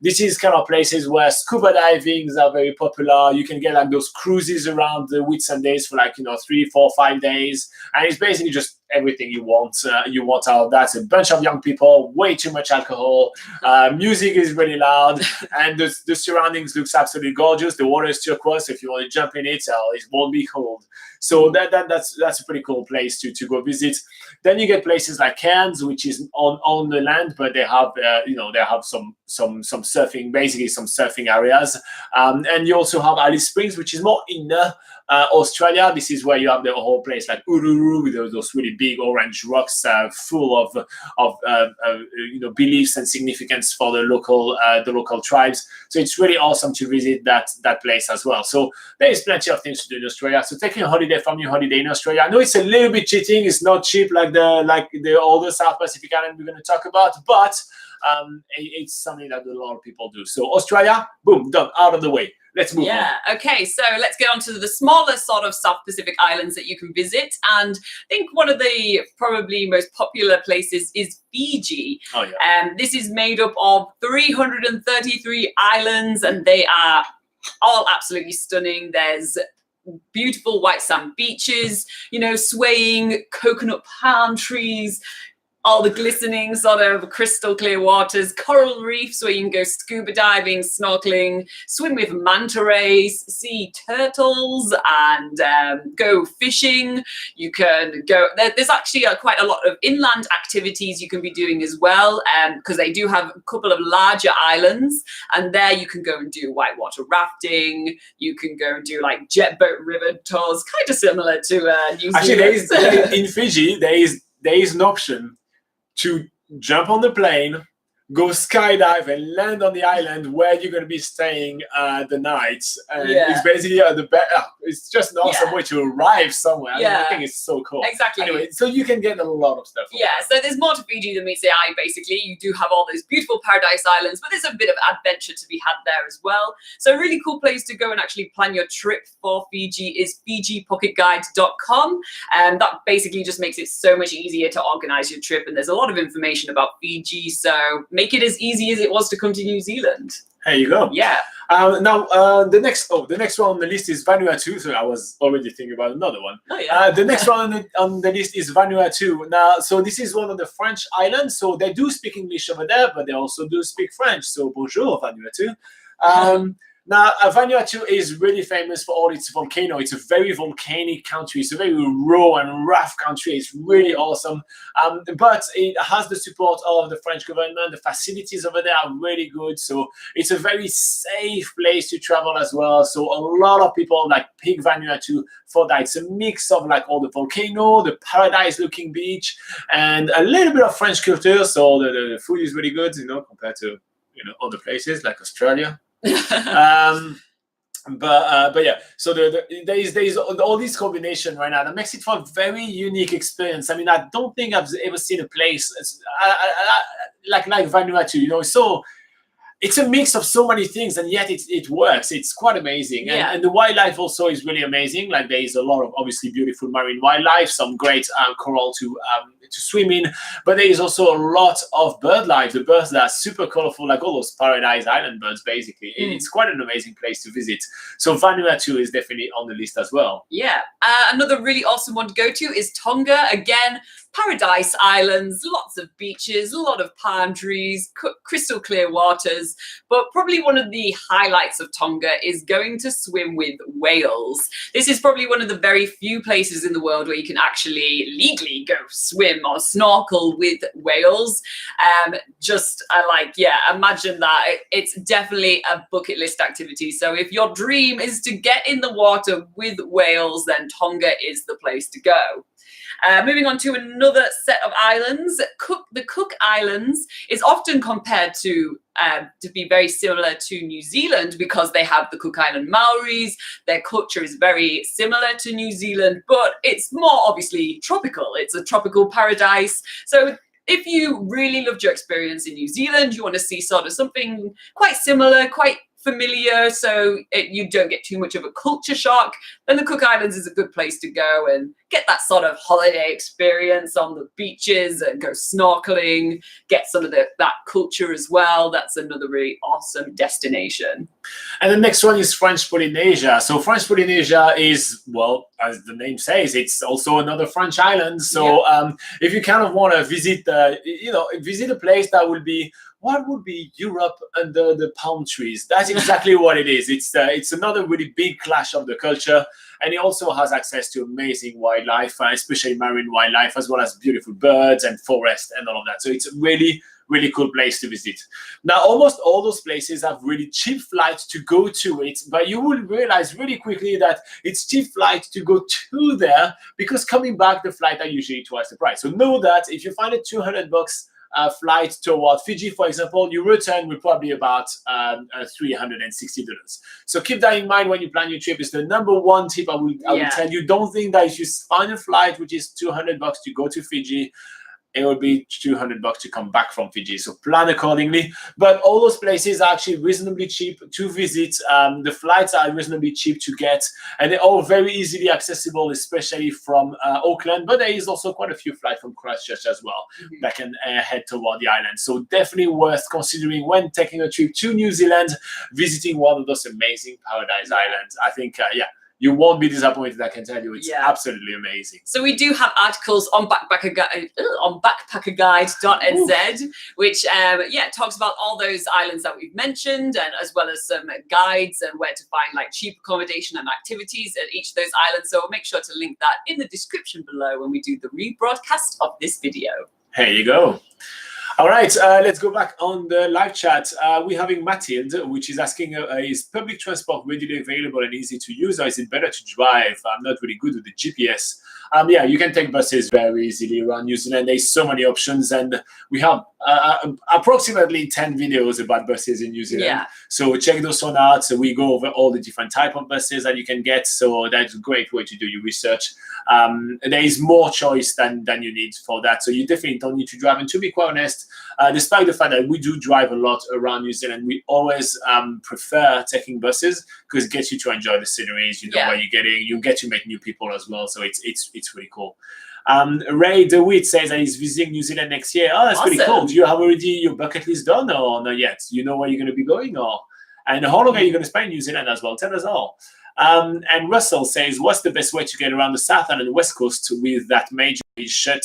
This is kind of places where scuba divings are very popular. You can get like those cruises around the Whitsundays for like 3, 4, 5 days, and it's basically just everything you want. You want out of that. A bunch of young people, way too much alcohol. Music is really loud, and the surroundings looks absolutely gorgeous. The water is turquoise, so if you want to jump in it, it won't be cold. So that's a pretty cool place to go visit. Then you get places like Cairns, which is on the land, but they have they have some surfing, basically some surfing areas. And you also have Alice Springs, which is more inner Australia. This is where you have the whole place like Uluru with those really big orange rocks full of beliefs and significance for the local tribes. So it's really awesome to visit that place as well. So there is plenty of things to do in Australia. So taking a holiday from your holiday in Australia, I know it's a little bit cheating. It's not cheap like the other South Pacific island we're going to talk about, but it's something that a lot of people do. So Australia, boom, done, out of the way. Let's move on. Yeah, okay, so let's get on to the smaller sort of South Pacific islands that you can visit. And I think one of the probably most popular places is Fiji. Oh, yeah. This is made up of 333 islands, and they are all absolutely stunning. There's beautiful white sand beaches, swaying coconut palm trees, all the glistening sort of crystal clear waters, coral reefs where you can go scuba diving, snorkeling, swim with manta rays, see turtles, and go fishing. You can go, there's actually quite a lot of inland activities you can be doing as well, because they do have a couple of larger islands, and there you can go and do whitewater rafting. You can go and do like jet boat river tours, kind of similar to New Zealand. Actually, in Fiji, there is an option to jump on the plane, go skydive, and land on the island where you're going to be staying the night. And it's basically it's just an awesome way to arrive somewhere. I think it's so cool. Exactly. Anyway, so you can get a lot of stuff. Yeah, so there's more to Fiji than meets the eye, basically. You do have all those beautiful paradise islands, but there's a bit of adventure to be had there as well. So a really cool place to go and actually plan your trip for Fiji is FijiPocketGuide.com. And that basically just makes it so much easier to organize your trip. And there's a lot of information about Fiji, so make it as easy as it was to come to New Zealand. There you go. Yeah. Now, the next one on the list is Vanuatu. So I was already thinking about another one. Oh, yeah. The next one on the list is Vanuatu. Now, so this is one of the French islands. So they do speak English over there, but they also do speak French. So bonjour, Vanuatu. Now, Vanuatu is really famous for all its volcano. It's a very volcanic country. It's a very raw and rough country. It's really awesome. But it has the support of the French government. The facilities over there are really good. So it's a very safe place to travel as well. So a lot of people pick Vanuatu for that. It's a mix of all the volcano, the paradise-looking beach, and a little bit of French culture. So the food is really good, compared to other places like Australia. But yeah, so there is all this combination right now that makes it for a very unique experience. I mean, I don't think I've ever seen a place like Vanuatu. So it's a mix of so many things, and yet it works. It's quite amazing. Yeah. And the wildlife also is really amazing. There is a lot of obviously beautiful marine wildlife, some great coral to swim in, but there is also a lot of bird life. The birds that are super colorful, like all those Paradise Island birds, basically. It's quite an amazing place to visit. So Vanuatu is definitely on the list as well. Yeah. Another really awesome one to go to is Tonga. Again, Paradise Islands, lots of beaches, a lot of palm trees, crystal clear waters. But probably one of the highlights of Tonga is going to swim with whales. This is probably one of the very few places in the world where you can actually legally go swim or snorkel with whales. Imagine that. It's definitely a bucket list activity. So if your dream is to get in the water with whales, then Tonga is the place to go. Moving on to another set of islands, the Cook Islands is often compared to be very similar to New Zealand because they have the Cook Island Maoris. Their culture is very similar to New Zealand, but it's more obviously tropical. It's a tropical paradise. So if you really loved your experience in New Zealand, you want to see sort of something quite similar, quite familiar, so you don't get too much of a culture shock, then the Cook Islands is a good place to go and get that sort of holiday experience on the beaches and go snorkeling, get some of that culture as well. That's another really awesome destination. And the next one is French Polynesia. So French Polynesia is, well, as the name says, it's also another French island. So if you kind of want to visit, visit a place that will be, what would be Europe under the palm trees? That's exactly what it is. It's another really big clash of the culture, and it also has access to amazing wildlife, especially marine wildlife, as well as beautiful birds and forest and all of that. So it's a really, really cool place to visit. Now, almost all those places have really cheap flights to go to it, but you will realize really quickly that it's cheap flights to go to there, because coming back, the flight are usually twice the price. So know that if you find it $200 flight toward Fiji, for example, your return will probably about $360. So keep that in mind when you plan your trip. It's the number one tip I will tell you. Don't think that if you find a flight which is $200 to go to Fiji, it will be $200 to come back from Fiji. So plan accordingly. But all those places are actually reasonably cheap to visit. The flights are reasonably cheap to get, and they're all very easily accessible, especially from Auckland. But there is also quite a few flights from Christchurch as well that can head toward the island. So definitely worth considering when taking a trip to New Zealand, visiting one of those amazing paradise islands. I think, you won't be disappointed, I can tell you. It's absolutely amazing. So we do have articles on BackpackerGuide.NZ, which talks about all those islands that we've mentioned, and as well as some guides and where to find like cheap accommodation and activities at each of those islands. So we'll make sure to link that in the description below when we do the rebroadcast of this video. There you go. All right, let's go back on the live chat. We're having Mathilde, which is asking, is public transport readily available and easy to use, or is it better to drive? I'm not really good with the GPS. You can take buses very easily around New Zealand. There's so many options, and we have approximately 10 videos about buses in New Zealand. So check those one out. So we go over all the different type of buses that you can get. So that's a great way to do your research. There is more choice than you need for that. So you definitely don't need to drive. And to be quite honest, despite the fact that we do drive a lot around New Zealand, we always prefer taking buses because it gets you to enjoy the sceneries. You know where you're getting. You get to meet new people as well. So it's really cool. Ray DeWitt says that he's visiting New Zealand next year. Oh, that's pretty cool. Do you have already your bucket list done or not yet? You know where you're going to be going, and how long are you going to spend in New Zealand as well? Tell us all. And Russell says, what's the best way to get around the South Island and West Coast with that major is shut?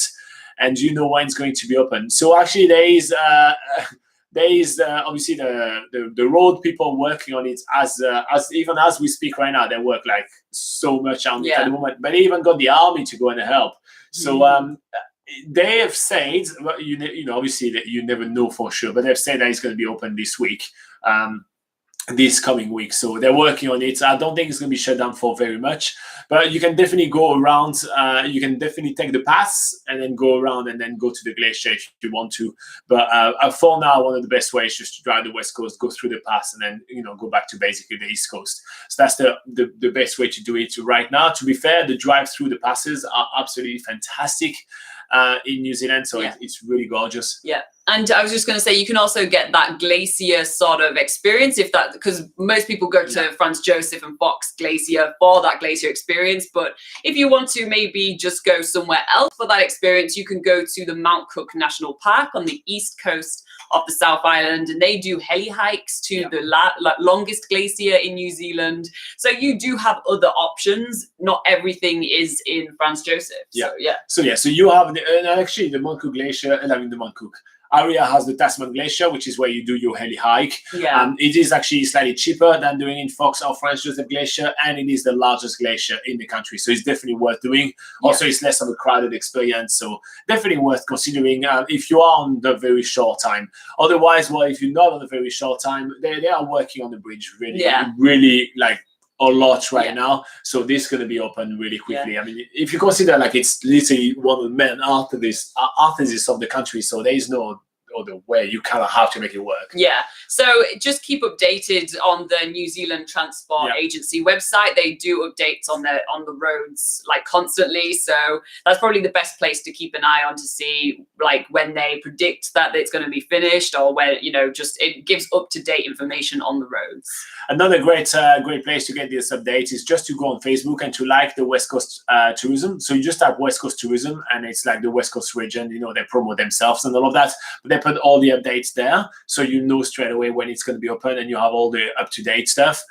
And do you know when it's going to be open? So actually, there is obviously the road people working on it as even as we speak right now. They work like so much on it at the moment, but they even got the army to go and help. So they have said, obviously that you never know for sure, but they've said that it's going to be open this week. This coming week, so they're working on it. I don't think it's going to be shut down for very much, but you can definitely go around. You can definitely take the pass and then go around and then go to the glacier if you want to. But for now, one of the best ways is just to drive the West Coast, go through the pass, and then go back to basically the East Coast. So that's the best way to do it right now. To be fair, the drive through the passes are absolutely fantastic in New Zealand, so it's really gorgeous. And I was just going to say, you can also get that glacier sort of experience because most people go to Franz Josef and Fox Glacier for that glacier experience. But if you want to maybe just go somewhere else for that experience, you can go to the Mount Cook National Park on the east coast of the South Island, and they do heli hikes to the longest glacier in New Zealand. So you do have other options. Not everything is in Franz Josef. So you have actually the Mount Cook Glacier, and the Mount Cook area has the Tasman Glacier, which is where you do your heli hike. It is actually slightly cheaper than doing in Fox or Franz Josef Glacier, and it is the largest glacier in the country. So it's definitely worth doing. Also, it's less of a crowded experience, so definitely worth considering if you are on the very short time. Otherwise, if you're not on the very short time, they are working on the bridge really like a lot right now. So this is going to be open really quickly. I mean, if you consider like it's literally one of the main arteries of the country, so there is no the way. You kind of have to make it work. Yeah. So just keep updated on the New Zealand Transport Agency website. They do updates on the roads like constantly. So that's probably the best place to keep an eye on to see like when they predict that it's going to be finished, or where, you know, just it gives up-to-date information on the roads. Another great place to get this update is just to go on Facebook and to like the West Coast tourism. So you just have West Coast tourism, and it's like the West Coast region. You know, they promote themselves and all of that, but they put all the updates there, so you know straight away when it's going to be open, and you have all the up-to-date stuff.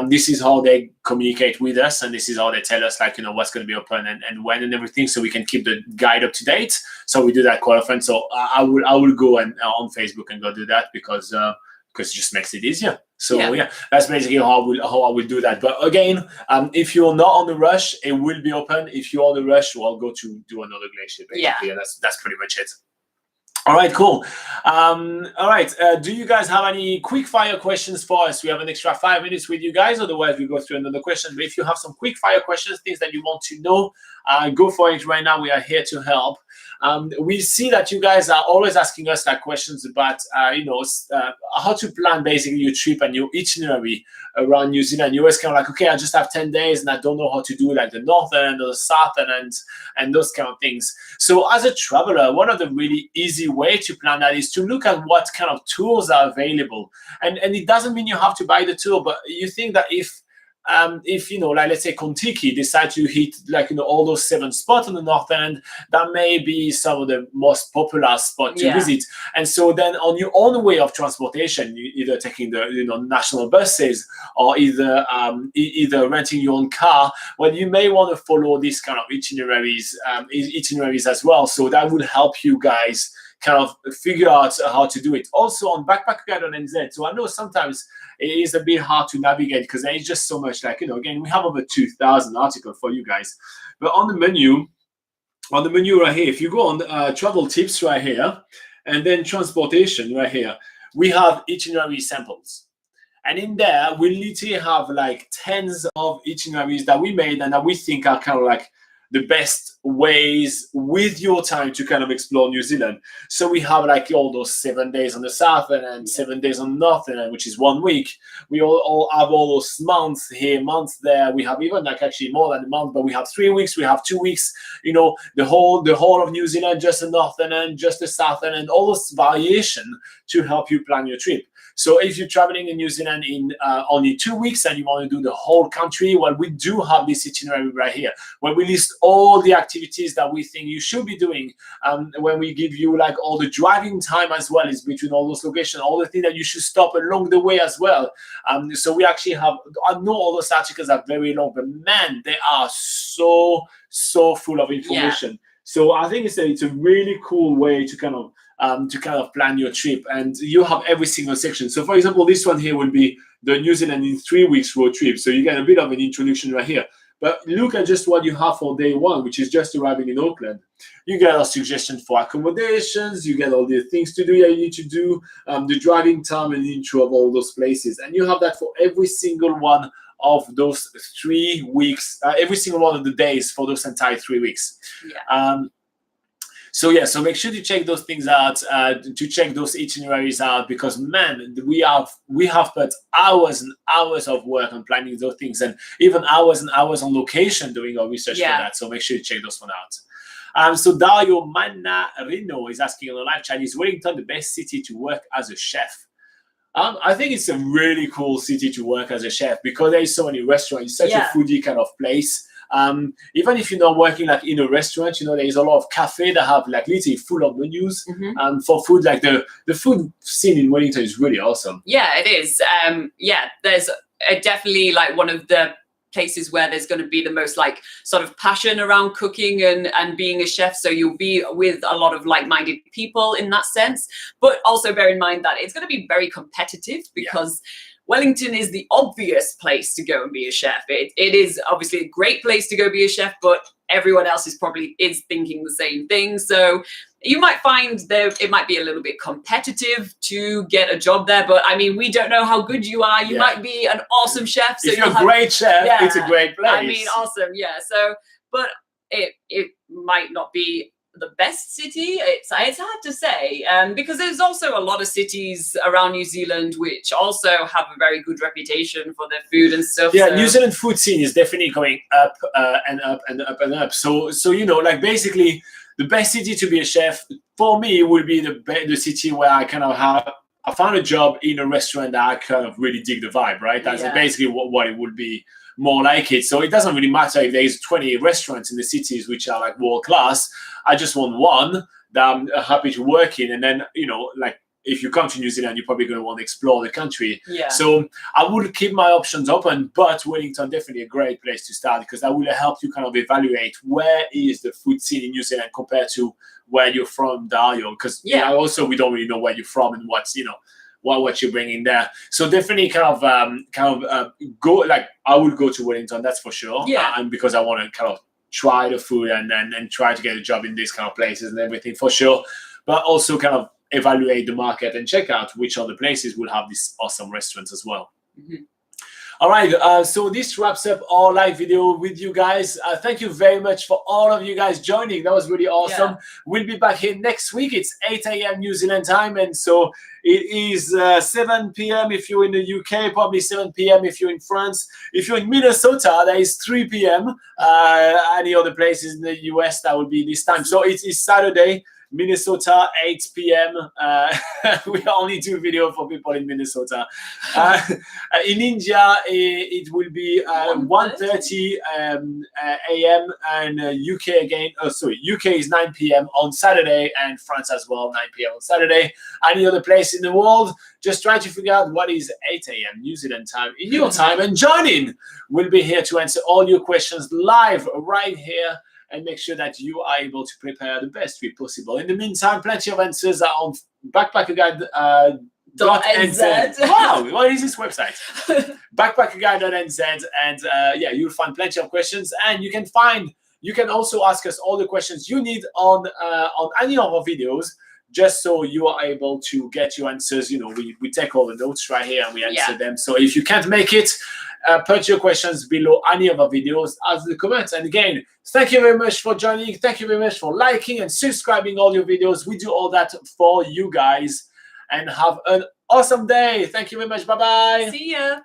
This is how they communicate with us, and this is how they tell us, like, you know, what's going to be open and when and everything, so we can keep the guide up to date. So we do that quite often. So I will go and on Facebook and go do that because it just makes it easier. So yeah, that's basically how I will do that. But again, if you're not on the rush, it will be open. If you're on the rush, we'll go to do another glacier basically. And that's pretty much it. All right, cool. All right, do you guys have any quick fire questions for us? We have an extra 5 minutes with you guys, otherwise we go through another question. But if you have some quick fire questions, things that you want to know, go for it right now. We are here to help. We see that you guys are always asking us like questions about, how to plan basically your trip and your itinerary around New Zealand. You're always kind of like, okay, I just have 10 days and I don't know how to do like the northern end or the southern end and those kind of things. So as a traveler, one of the really easy way to plan that is to look at what kind of tours are available. And it doesn't mean you have to buy the tour, but you think that if you know, like let's say Kontiki decide to hit like, you know, all those 7 spots on the north end, that may be some of the most popular spots to visit. And so then on your own way of transportation, you either taking the, you know, national buses or either renting your own car, well, you may want to follow these kind of itineraries as well. So that will help you guys kind of figure out how to do it. Also on BackpackerGuide.NZ. So I know sometimes it is a bit hard to navigate because there is just so much, like, you know, again, we have over 2,000 articles for you guys. But on the menu right here, if you go on travel tips right here, and then transportation right here, we have itinerary samples. And in there, we literally have like tens of itineraries that we made and that we think are kind of like the best ways with your time to kind of explore New Zealand. So we have like all those 7 days on the southern and 7 days on the northern end, which is 1 week. We all have all those months here, months there. We have even like actually more than a month, but we have 3 weeks, we have 2 weeks, you know, the whole of New Zealand, just the northern end, just the southern end, all those variation to help you plan your trip. So if you're traveling in New Zealand in only 2 weeks and you want to do the whole country, well, we do have this itinerary right here where we list all the activities that we think you should be doing. When we give you like all the driving time as well is between all those locations, all the things that you should stop along the way as well. So we actually have, I know all those articles are very long, but man, they are so full of information. So I think it's a really cool way to kind of plan your trip, and you have every single section. So for example, this one here will be the New Zealand in 3 weeks road trip. So you get a bit of an introduction right here. But look at just what you have for day 1, which is just arriving in Auckland. You get a suggestion for accommodations, you get all the things to do that you need to do, the driving time and intro of all those places. And you have that for every single one of those 3 weeks, every single one of the days for those entire 3 weeks. So make sure to check those things out, to check those itineraries out, because man, we have put hours and hours of work on planning those things, and even hours and hours on location doing our research for that. So make sure you check those one out. So Dario Manarino is asking on the live chat, is Wellington the best city to work as a chef? I think it's a really cool city to work as a chef because there is so many restaurants. It's such a foodie kind of place. Even if you're not working like in a restaurant, you know, there is a lot of cafe that have like literally full of menus for food. Like the food scene in Wellington is really awesome. Yeah, it is. There's definitely like one of the places where there's going to be the most like sort of passion around cooking and being a chef. So you'll be with a lot of like-minded people in that sense, but also bear in mind that it's going to be very competitive because Wellington is the obvious place to go and be a chef. It is obviously a great place to go be a chef, but everyone else is thinking the same thing. So you might find it might be a little bit competitive to get a job there, but I mean, we don't know how good you are. You might be an awesome chef. So if you're a great chef, it's a great place. I mean, awesome, yeah. So, but it might not be the best city. It's hard to say, because there's also a lot of cities around New Zealand which also have a very good reputation for their food and stuff. Yeah, so. New Zealand food scene is definitely going up and up and up and up. So you know, like basically the best city to be a chef for me would be the city where I kind of I found a job in a restaurant that I kind of really dig the vibe, right? That's basically what it would be, more like it. So it doesn't really matter if there's 20 restaurants in the cities which are like world class. I just want one that I'm happy to work in. And then, you know, like if you come to New Zealand, you're probably going to want to explore the country. Yeah. So I would keep my options open, but Wellington definitely a great place to start, because that will help you kind of evaluate where is the food scene in New Zealand compared to where you're from, Dario. Because also we don't really know where you're from and what's, you know, what you're bringing there. So definitely kind of go, like I would go to Wellington, that's for sure. Yeah. And because I want to kind of try the food and try to get a job in these kind of places and everything, for sure. But also kind of evaluate the market and check out which other places will have these awesome restaurants as well. Mm-hmm. All right, so this wraps up our live video with you guys. Thank you very much for all of you guys joining. That was really awesome. Yeah. We'll be back here next week. It's 8 a.m. New Zealand time, and so it is 7 p.m. if you're in the UK, probably 7 p.m. if you're in France. If you're in Minnesota, that is 3 p.m. Any other places in the US, that would be this time. So it's Saturday. Minnesota, 8 p.m. We only do video for people in Minnesota. In India, it will be 1:30 a.m. and UK again. Oh, sorry, UK is 9 p.m. on Saturday, and France as well, 9 p.m. on Saturday. Any other place in the world, just try to figure out what is 8 a.m. New Zealand time in your time and join in. We'll be here to answer all your questions live right here, and make sure that you are able to prepare the best way possible. In the meantime, plenty of answers are on BackpackerGuide.NZ. Wow, what is this website? BackpackerGuide.NZ, and you'll find plenty of questions, and you can also ask us all the questions you need on any of our videos, just so you are able to get your answers. You know, we take all the notes right here and we answer them. So if you can't make it, put your questions below any of our videos as the comments. And again, thank you very much for joining. Thank you very much for liking and subscribing all your videos. We do all that for you guys. And have an awesome day. Thank you very much. Bye-bye. See ya.